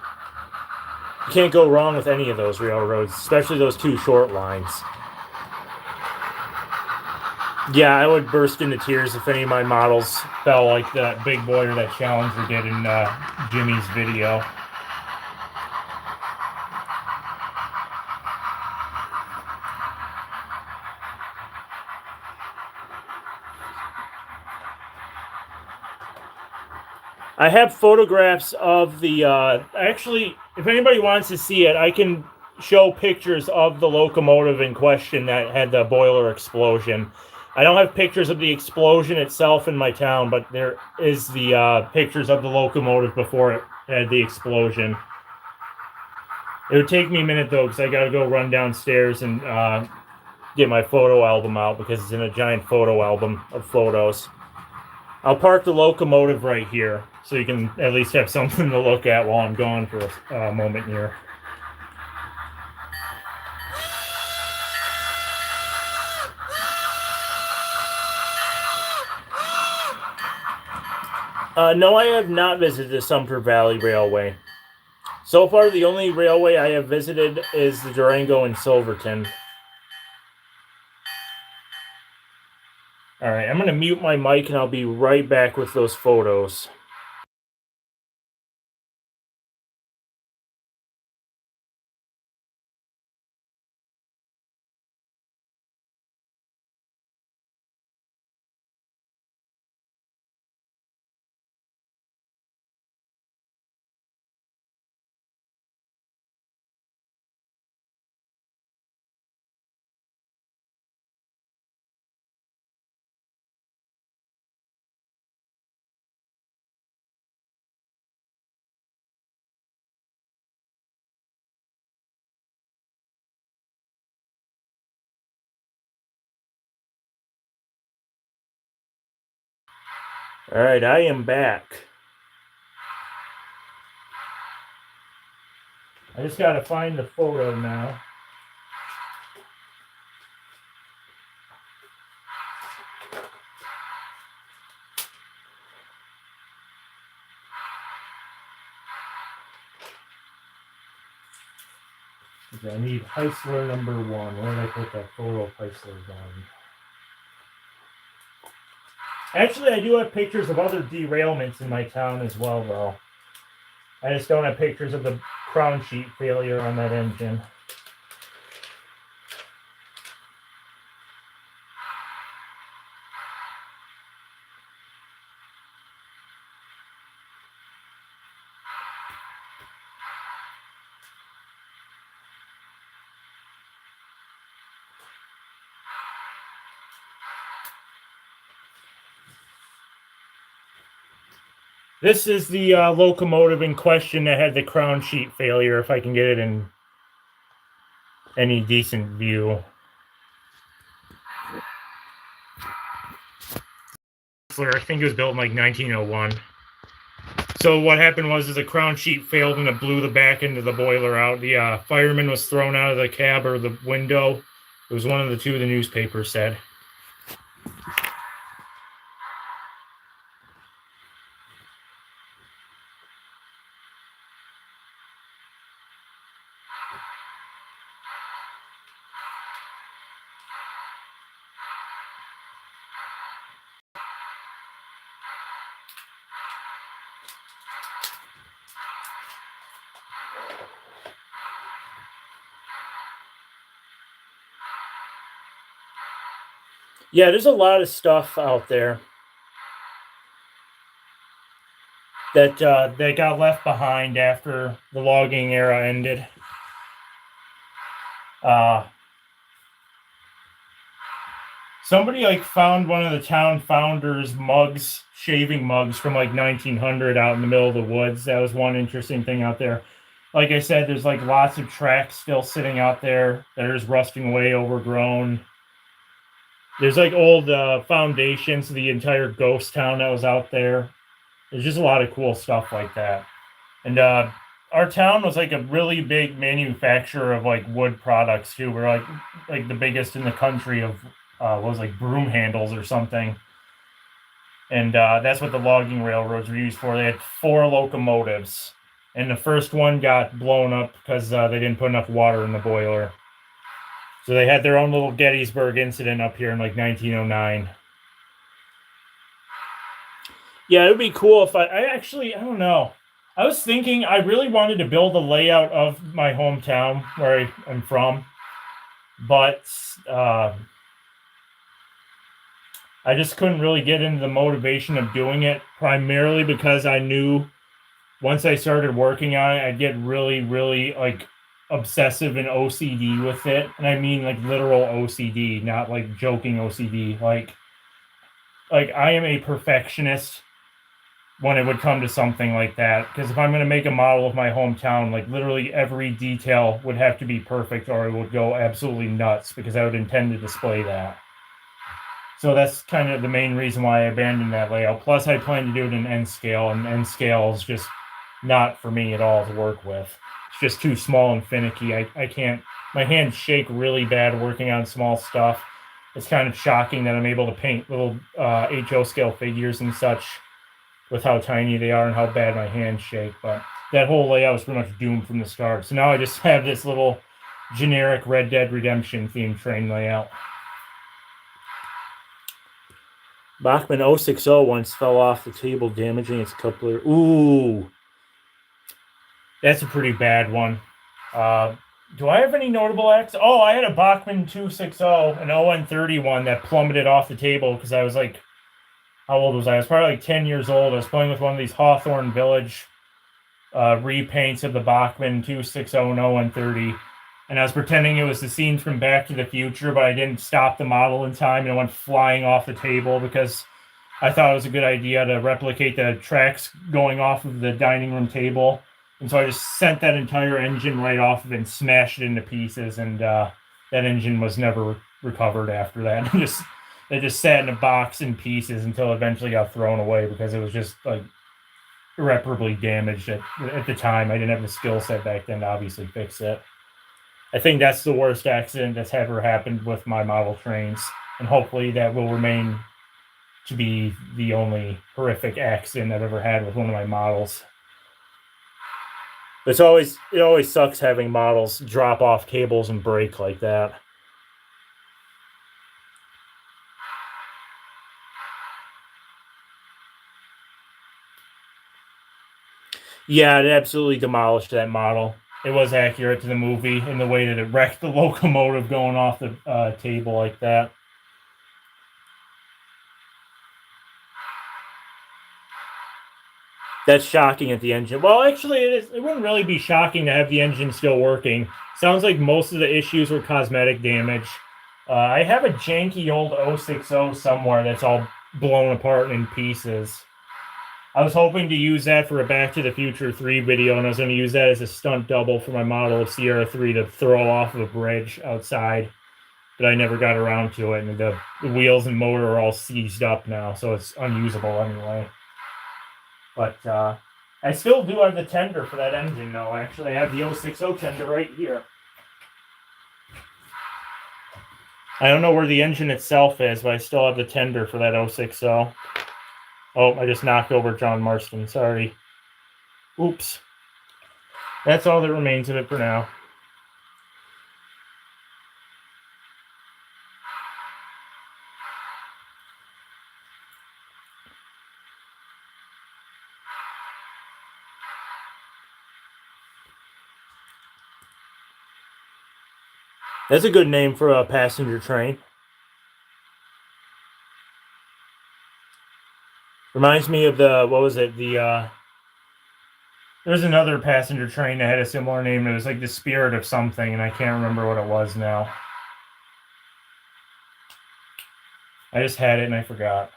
You can't go wrong with any of those railroads, especially those two short lines. Yeah, I would burst into tears if any of my models fell like that Big Boy or that Challenger did in Jimmy's video. I have photographs of the, actually, if anybody wants to see it, I can show pictures of the locomotive in question that had the boiler explosion. I don't have pictures of the explosion itself in my town, but there is the pictures of the locomotive before it had the explosion. It would take me a minute though, because I got to go run downstairs and get my photo album out because it's in a giant photo album of photos. I'll park the locomotive right here so you can at least have something to look at while I'm gone for a moment here. No, I have not visited the Sumter Valley Railway. So far, the only railway I have visited is the Durango and Silverton. All right, I'm going to mute my mic and I'll be right back with those photos. All right, I am back. I just got to find the photo now. I need Heisler number 1. Where did I put that photo of Heisler on? Actually, I do have pictures of other derailments in my town as well, though. I just don't have pictures of the crown sheet failure on that engine. This is the locomotive in question that had the crown sheet failure, if I can get it in any decent view. I think it was built in like 1901. So what happened was the crown sheet failed and it blew the back end of the boiler out. The fireman was thrown out of the cab or the window. It was one of the two the newspaper said. Yeah, there's a lot of stuff out there that that got left behind after the logging era ended. Somebody like found one of the town founders' mugs, shaving mugs from like 1900 out in the middle of the woods. That was one interesting thing out there. Like I said, there's like lots of tracks still sitting out there that are just rusting away, overgrown. There's like old foundations to the entire ghost town that was out there. There's just a lot of cool stuff like that. And our town was like a really big manufacturer of like wood products too. We're like the biggest in the country of what was like broom handles or something. And that's what the logging railroads were used for. They had 4 locomotives, and the first one got blown up because they didn't put enough water in the boiler. So they had their own little Gettysburg incident up here in like 1909. Yeah, it would be cool if I don't know. I was thinking I really wanted to build a layout of my hometown where I'm from, but I just couldn't really get into the motivation of doing it, primarily because I knew once I started working on it, I'd get really, really like obsessive and OCD with it. And I mean like literal OCD, not like joking OCD. Like I am a perfectionist when it would come to something like that. Because if I'm going to make a model of my hometown, like literally every detail would have to be perfect or I would go absolutely nuts because I would intend to display that. So that's kind of the main reason why I abandoned that layout. Plus, I plan to do it in N scale, and N scale is just not for me at all to work with. It's just too small and finicky. I can't, my hands shake really bad working on small stuff. It's kind of shocking that I'm able to paint little HO scale figures and such with how tiny they are and how bad my hands shake. But that whole layout was pretty much doomed from the start. So now I just have this little generic Red Dead Redemption themed train layout. Bachmann 060 once fell off the table, damaging its coupler. Ooh. That's a pretty bad one. Do I have any notable acts? Oh, I had a Bachmann 260, an ON31 that plummeted off the table because I was like, how old was I? I was probably like 10 years old. I was playing with one of these Hawthorne Village repaints of the Bachmann 260 and ON30. And I was pretending it was the scene from Back to the Future, but I didn't stop the model in time and it went flying off the table because I thought it was a good idea to replicate the tracks going off of the dining room table. And so I just sent that entire engine right off of it and smashed it into pieces. And that engine was never recovered after that. It just sat in a box in pieces until it eventually got thrown away because it was just like irreparably damaged at the time. I didn't have the skill set back then to obviously fix it. I think that's the worst accident that's ever happened with my model trains. And hopefully that will remain to be the only horrific accident I've ever had with one of my models. It always sucks having models drop off cables and break like that. Yeah, it absolutely demolished that model. It was accurate to the movie in the way that it wrecked the locomotive going off the table like that. That's shocking at the engine. Well, actually, it wouldn't really be shocking to have the engine still working. Sounds like most of the issues were cosmetic damage. I have a janky old 060 somewhere that's all blown apart in pieces. I was hoping to use that for a Back to the Future 3 video, and I was going to use that as a stunt double for my model of Sierra 3 to throw off of a bridge outside, but I never got around to it, and the wheels and motor are all seized up now, so it's unusable anyway. But I still do have the tender for that engine, though. Actually, I have the 060 tender right here. I don't know where the engine itself is, but I still have the tender for that 060. Oh, I just knocked over John Marston. Sorry. Oops. That's all that remains of it for now. That's a good name for a passenger train. Reminds me of the, what was it? There's another passenger train that had a similar name. It was like the Spirit of something, and I can't remember what it was now. I just had it and I forgot.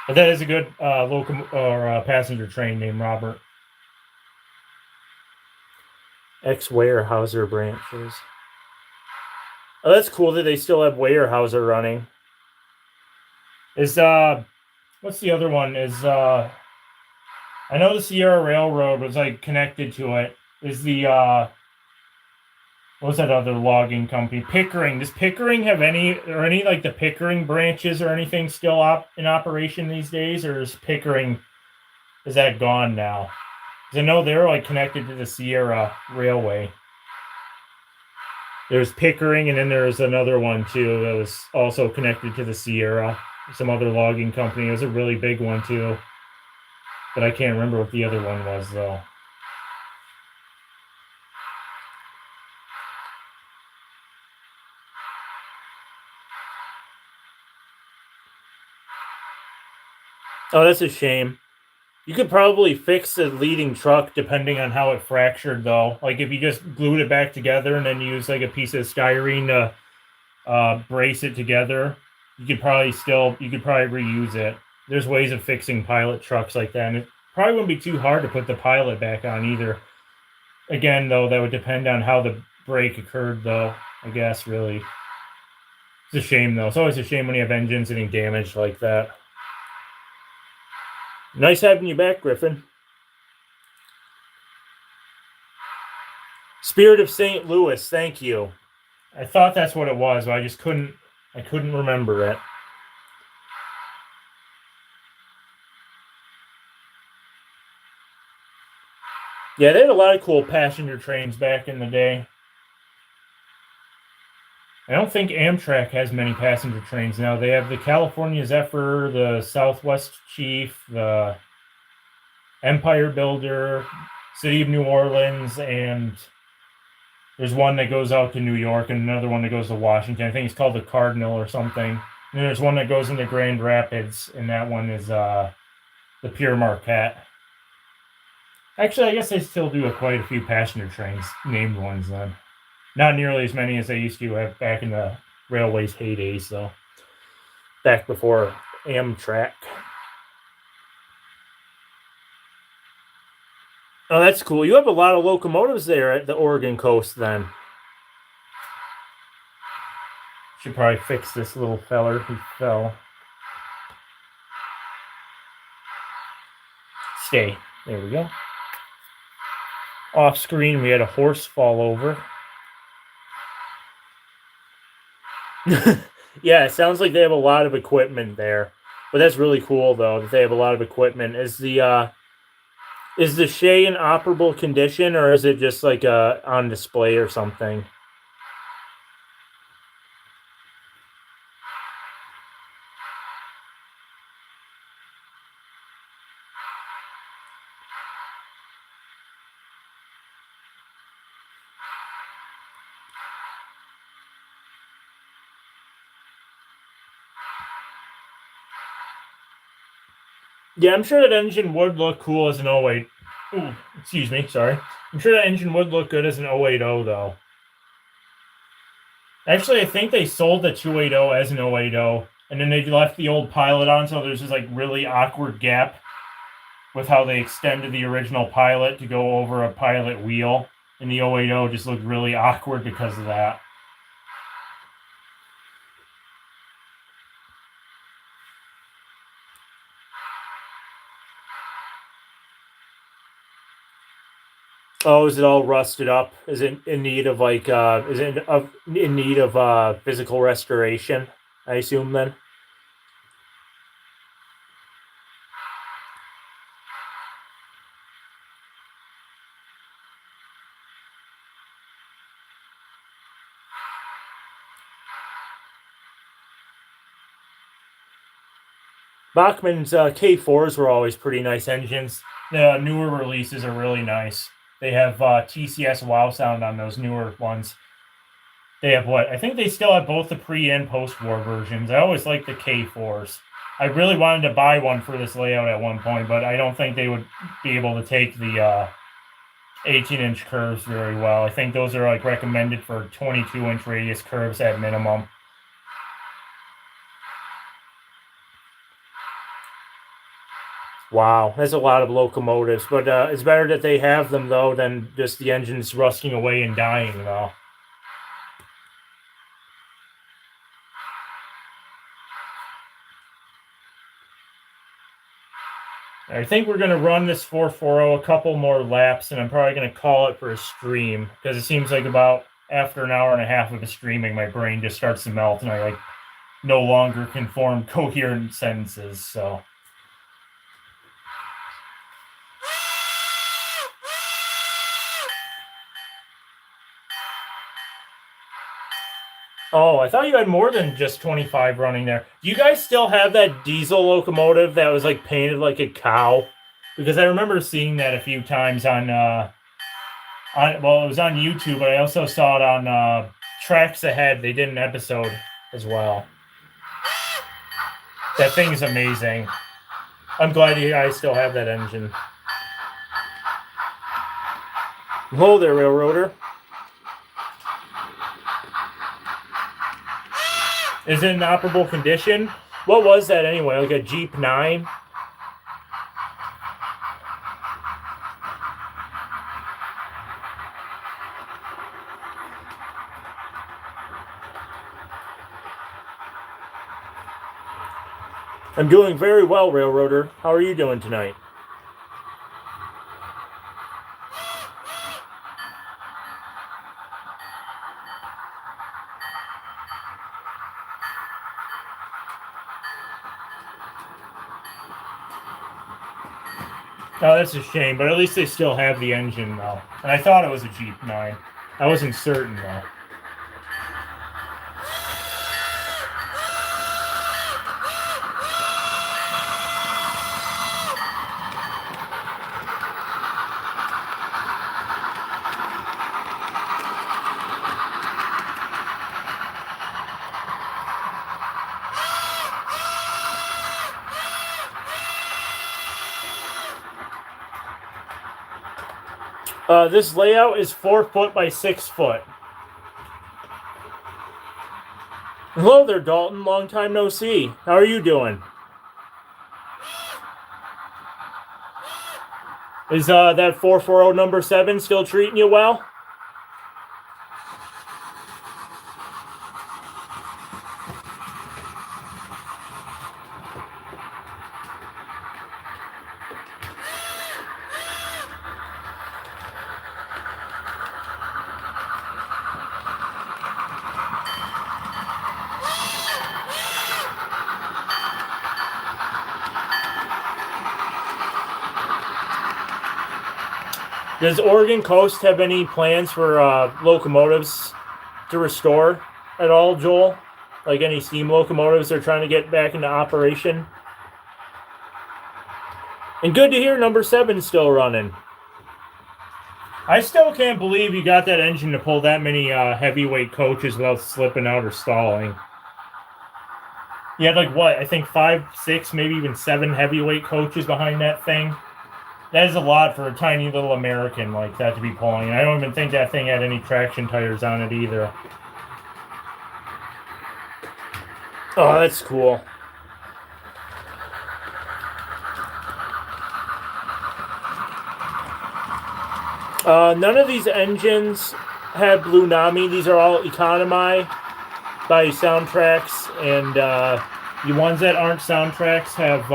But that is a good passenger train named Robert. Ex-Weyerhaeuser branches. Oh, that's cool that they still have Weyerhaeuser running. Is what's the other one? Is I know the Sierra Railroad was like connected to it. Is the what's that other logging company? Pickering. Does Pickering have any like the Pickering branches or anything still in operation these days, or is that gone now? Because I know they're like connected to the Sierra Railway. There's Pickering, and then there's another one too that was also connected to the Sierra. Some other logging company. It was a really big one too, but I can't remember what the other one was though. Oh, that's a shame. You could probably fix the leading truck depending on how it fractured, though. Like if you just glued it back together and then use like a piece of styrene to brace it together, you could probably reuse it. There's ways of fixing pilot trucks like that, and it probably wouldn't be too hard to put the pilot back on either. Again, though, that would depend on how the break occurred, though. I guess really, it's a shame though. It's always a shame when you have engines getting damaged like that. Nice having you back, Griffin. Spirit of St. Louis, thank you. I thought that's what it was, but I couldn't remember it. Yeah, they had a lot of cool passenger trains back in the day. I don't think Amtrak has many passenger trains now. They have the California Zephyr, the Southwest Chief, the Empire Builder, City of New Orleans, and there's one that goes out to New York and another one that goes to Washington. I think it's called the Cardinal or something. And there's one that goes into Grand Rapids, and that one is the Pure Marquette. Actually, I guess they still do quite a few passenger trains, named ones then. Not nearly as many as they used to have back in the railway's heydays, though. Back before Amtrak. Oh, that's cool. You have a lot of locomotives there at the Oregon coast, then. Should probably fix this little feller who fell. Stay. There we go. Off screen, we had a horse fall over. Yeah, it sounds like they have a lot of equipment there. But that's really cool, though, that they have a lot of equipment. Is the Shay in operable condition, or is it just like on display or something? Yeah, I'm sure that engine would look cool as an 08. Ooh, excuse me, sorry. I'm sure that engine would look good as an 080, though. Actually, I think they sold the 280 as an 080, and then they left the old pilot on, so there's this like really awkward gap with how they extended the original pilot to go over a pilot wheel, and the 080 just looked really awkward because of that. Oh, is it all rusted up? Is it in need of like in need of physical restoration? I assume then. Bachmann's K4s were always pretty nice engines. The newer releases are really nice. They have TCS Wow Sound on those newer ones. They have what? I think they still have both the pre and post war versions. I always like the K4s. I really wanted to buy one for this layout at one point, but I don't think they would be able to take the 18-inch curves very well. I think those are like recommended for 22-inch radius curves at minimum. Wow, that's a lot of locomotives, but it's better that they have them though than just the engines rusting away and dying though. I think we're going to run this 440 a couple more laps, and I'm probably going to call it for a stream because it seems like about after an hour and a half of the streaming, my brain just starts to melt and I like no longer can form coherent sentences. So. Oh, I thought you had more than just 25 running there. Do you guys still have that diesel locomotive that was like painted like a cow? Because I remember seeing that a few times on well, it was on YouTube, but I also saw it on Tracks Ahead. They did an episode as well. That thing is amazing. I'm glad you guys still have that engine. Hello there, Railroader. Is it in operable condition? What was that anyway? Like a Jeep 9? I'm doing very well, Railroader. How are you doing tonight? Oh, that's a shame, but at least they still have the engine, though. And I thought it was a Jeep 9. I wasn't certain, though. This layout is 4 foot by 6 foot. Hello there, Dalton. Long time no see. How are you doing? Is that 440 number 7 still treating you well? Does Oregon Coast have any plans for locomotives to restore at all, Joel? Like any steam locomotives they're trying to get back into operation? And good to hear number 7's still running. I still can't believe you got that engine to pull that many heavyweight coaches without slipping out or stalling. You had like what? I think 5, 6, maybe even 7 heavyweight coaches behind that thing. That is a lot for a tiny little American like that to be pulling. And I don't even think that thing had any traction tires on it either. Oh, that's cool. None of these engines have Blue Nami. These are all Economy by Soundtrax. And the ones that aren't Soundtrax have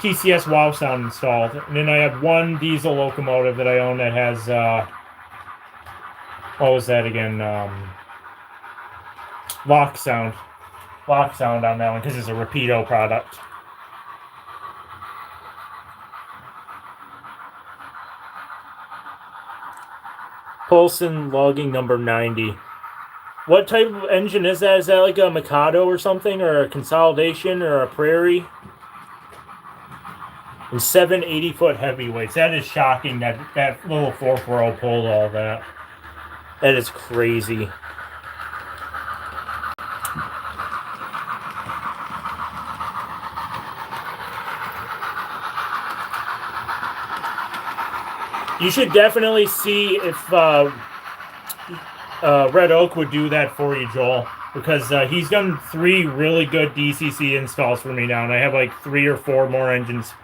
TCS Wow Sound installed. And then I have one diesel locomotive that I own that has, what was that again? Lock Sound. Lock Sound on that one because it's a Rapido product. Paulson logging number 90. What type of engine is that? Is that like a Mikado or something? Or a Consolidation or a Prairie? And 7 80-foot heavyweights. That is shocking that that little 440 pulled all that. That is crazy. You should definitely see if Red Oak would do that for you, Joel. Because he's done 3 really good DCC installs for me now. And I have like 3 or 4 more engines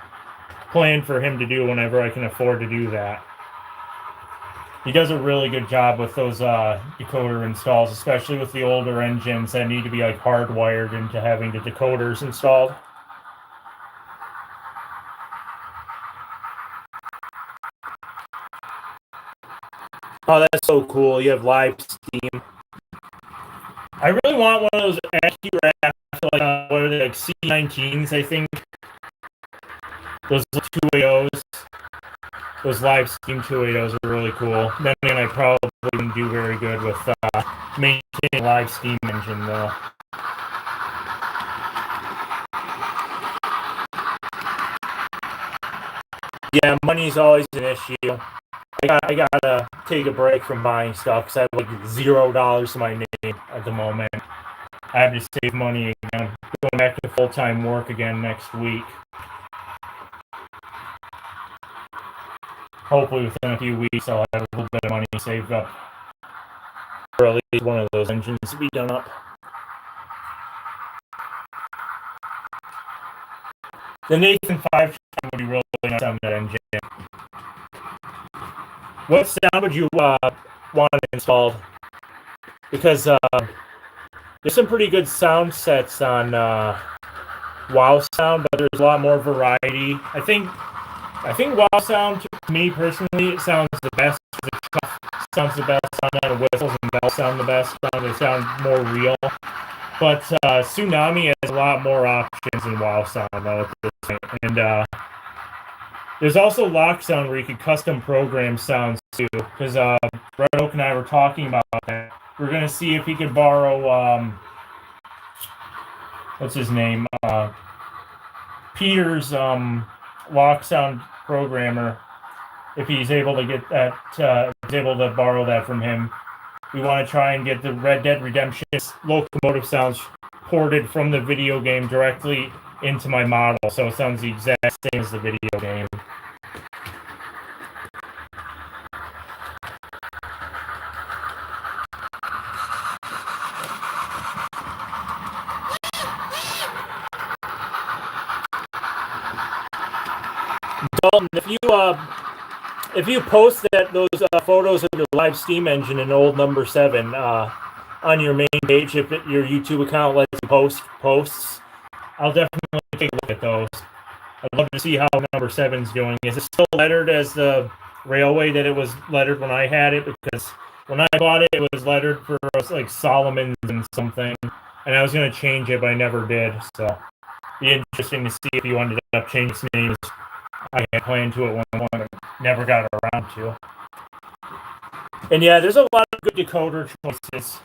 planned for him to do whenever I can afford to do that. He does a really good job with those decoder installs, especially with the older engines that need to be like hardwired into having the decoders installed. Oh, that's so cool. You have live steam. I really want one of those AccuRap, like, what are they, like C19s, I think. Those 280s. Those live steam 280s are really cool. Then again, I probably wouldn't do very good with maintaining live steam engine, though. Yeah, money's always an issue. I gotta take a break from buying stuff because I have like $0 to my name at the moment. I have to save money again. Going back to full-time work again next week. Hopefully within a few weeks I'll have a little bit of money saved up for at least one of those engines to be done up. The Nathan 5 would be really nice on that engine. What sound would you want installed? Because there's some pretty good sound sets on Wow Sound, but there's a lot more variety. I think Wow Sound, to me personally, it sounds the best. It sounds the best. Sound whistles and bells sound the best. They sound more real. But Tsunami has a lot more options than Wow Sound, though, at this point. And there's also Lock Sound where you can custom program sounds too. Because Red Oak and I were talking about that. We're gonna see if he could borrow what's his name? Peter's Lock Sound programmer. If he's able to get that, he's able to borrow that from him. We want to try and get the Red Dead Redemption locomotive sounds ported from the video game directly into my model, so it sounds the exact same as the video game. Dalton, if you post those photos of your live steam engine in old number 7 on your main page, if your YouTube account lets you posts, I'll definitely take a look at those. I'd love to see how number 7's doing. Is it still lettered as the railway that it was lettered when I had it? Because when I bought it, it was lettered for like Solomons and something, and I was going to change it, but I never did. So it'd be interesting to see if you ended up changing names. I had planned to at one point, but never got around to. And yeah, there's a lot of good decoder choices.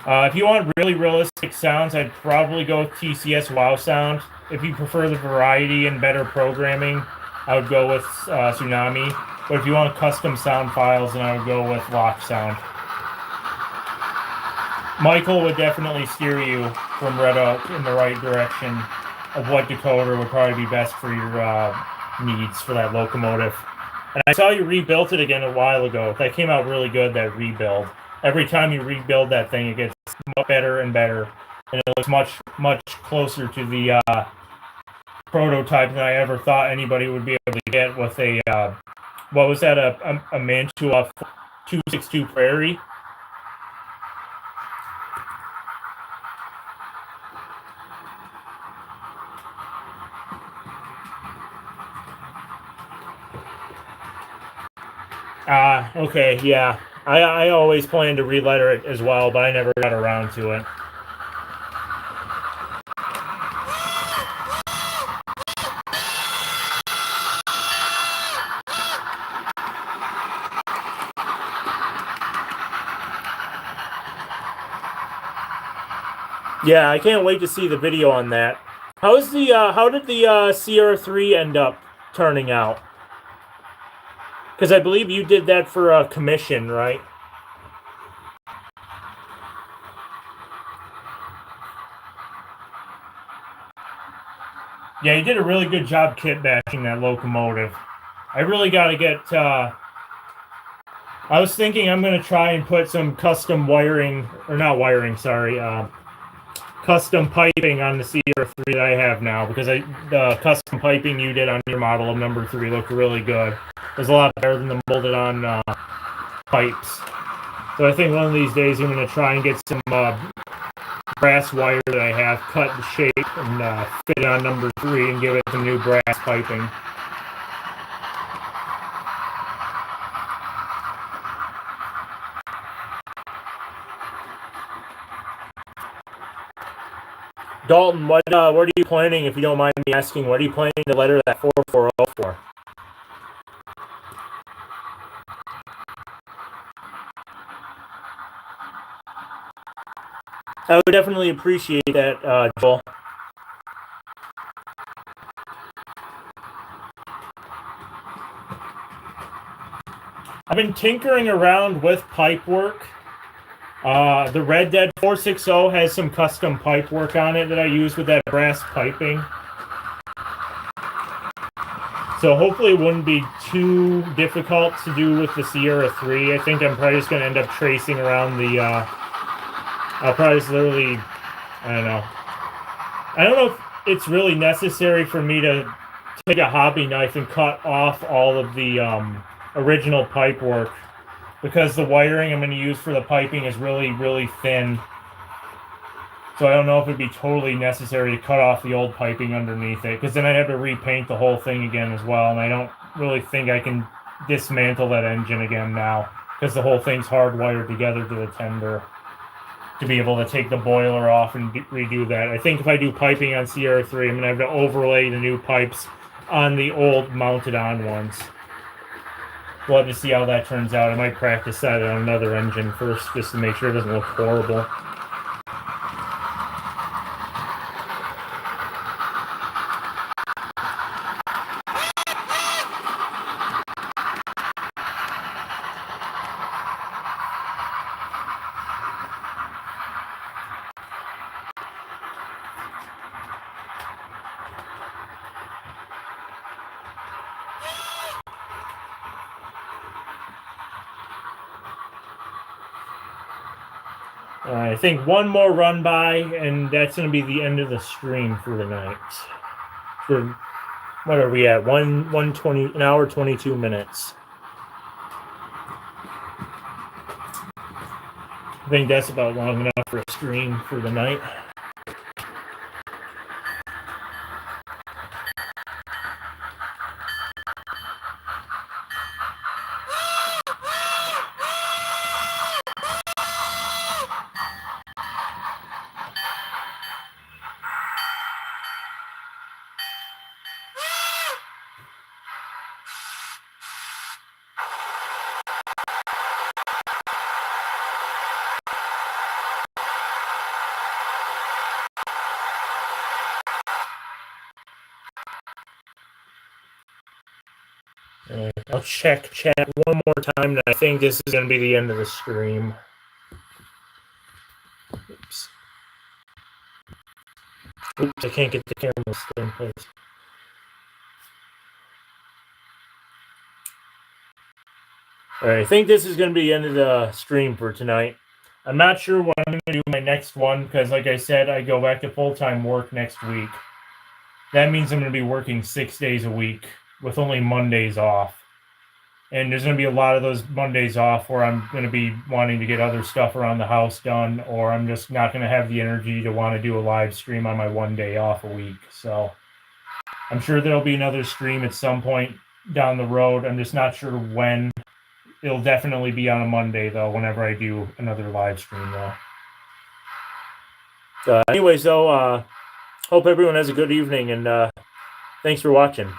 If you want really realistic sounds, I'd probably go with TCS Wow Sound. If you prefer the variety and better programming, I would go with Tsunami. But if you want custom sound files, then I would go with Lock Sound. Michael would definitely steer you from Red Oak in the right direction of what decoder would probably be best for your needs for that locomotive. And I saw you rebuilt it again a while ago. That came out really good, that rebuild. Every time you rebuild that thing, it gets better and better. And it looks much, much closer to the prototype than I ever thought anybody would be able to get with a, what was that, a Mantua 262 Prairie? Okay, yeah. I always planned to re-letter it as well, but I never got around to it. Yeah, I can't wait to see the video on that. How did the CR3 end up turning out? Because I believe you did that for a commission, right? Yeah, you did a really good job kit bashing that locomotive. I really got to get... I was thinking I'm going to try and put some custom wiring... Or not wiring, sorry. Custom piping on the CR3 that I have now. Because the custom piping you did on your model of number 3 looked really good. It was a lot better than the molded on pipes. So I think one of these days I'm going to try and get some brass wire that I have, cut the shape, and fit it on number 3 and give it some new brass piping. Dalton, what are you planning, if you don't mind me asking, what are you planning to letter that 440 for? I would definitely appreciate that, Joel. I've been tinkering around with pipe work, The Red Dead 460 has some custom pipe work on it that I use with that brass piping. So hopefully it wouldn't be too difficult to do with the Sierra 3. I think I'm probably just going to end up tracing around the, I'll probably just literally, I don't know if it's really necessary for me to take a hobby knife and cut off all of the original pipe work, because the wiring I'm going to use for the piping is really, really thin. So I don't know if it'd be totally necessary to cut off the old piping underneath it, because then I'd have to repaint the whole thing again as well, and I don't really think I can dismantle that engine again now, because the whole thing's hardwired together to the tender to be able to take the boiler off and redo that. I think if I do piping on Sierra 3, I'm going to have to overlay the new pipes on the old mounted on ones. We'll have to see how that turns out. I might practice that on another engine first, just to make sure it doesn't look horrible. I think one more run by, and that's going to be the end of the stream for the night. For what are we at? 1:20, an hour 22 minutes. I think that's about long enough for a stream for the night. I'll check chat one more time, and I think this is going to be the end of the stream. Oops. Oops, I can't get the camera still in place. All right, I think this is going to be the end of the stream for tonight. I'm not sure what I'm going to do my next one, because like I said, I go back to full-time work next week. That means I'm going to be working 6 days a week with only Mondays off. And there's going to be a lot of those Mondays off where I'm going to be wanting to get other stuff around the house done, or I'm just not going to have the energy to want to do a live stream on my 1 day off a week. So I'm sure there'll be another stream at some point down the road. I'm just not sure when. It'll definitely be on a Monday, though, whenever I do another live stream, though. Anyways, though, hope everyone has a good evening, and thanks for watching.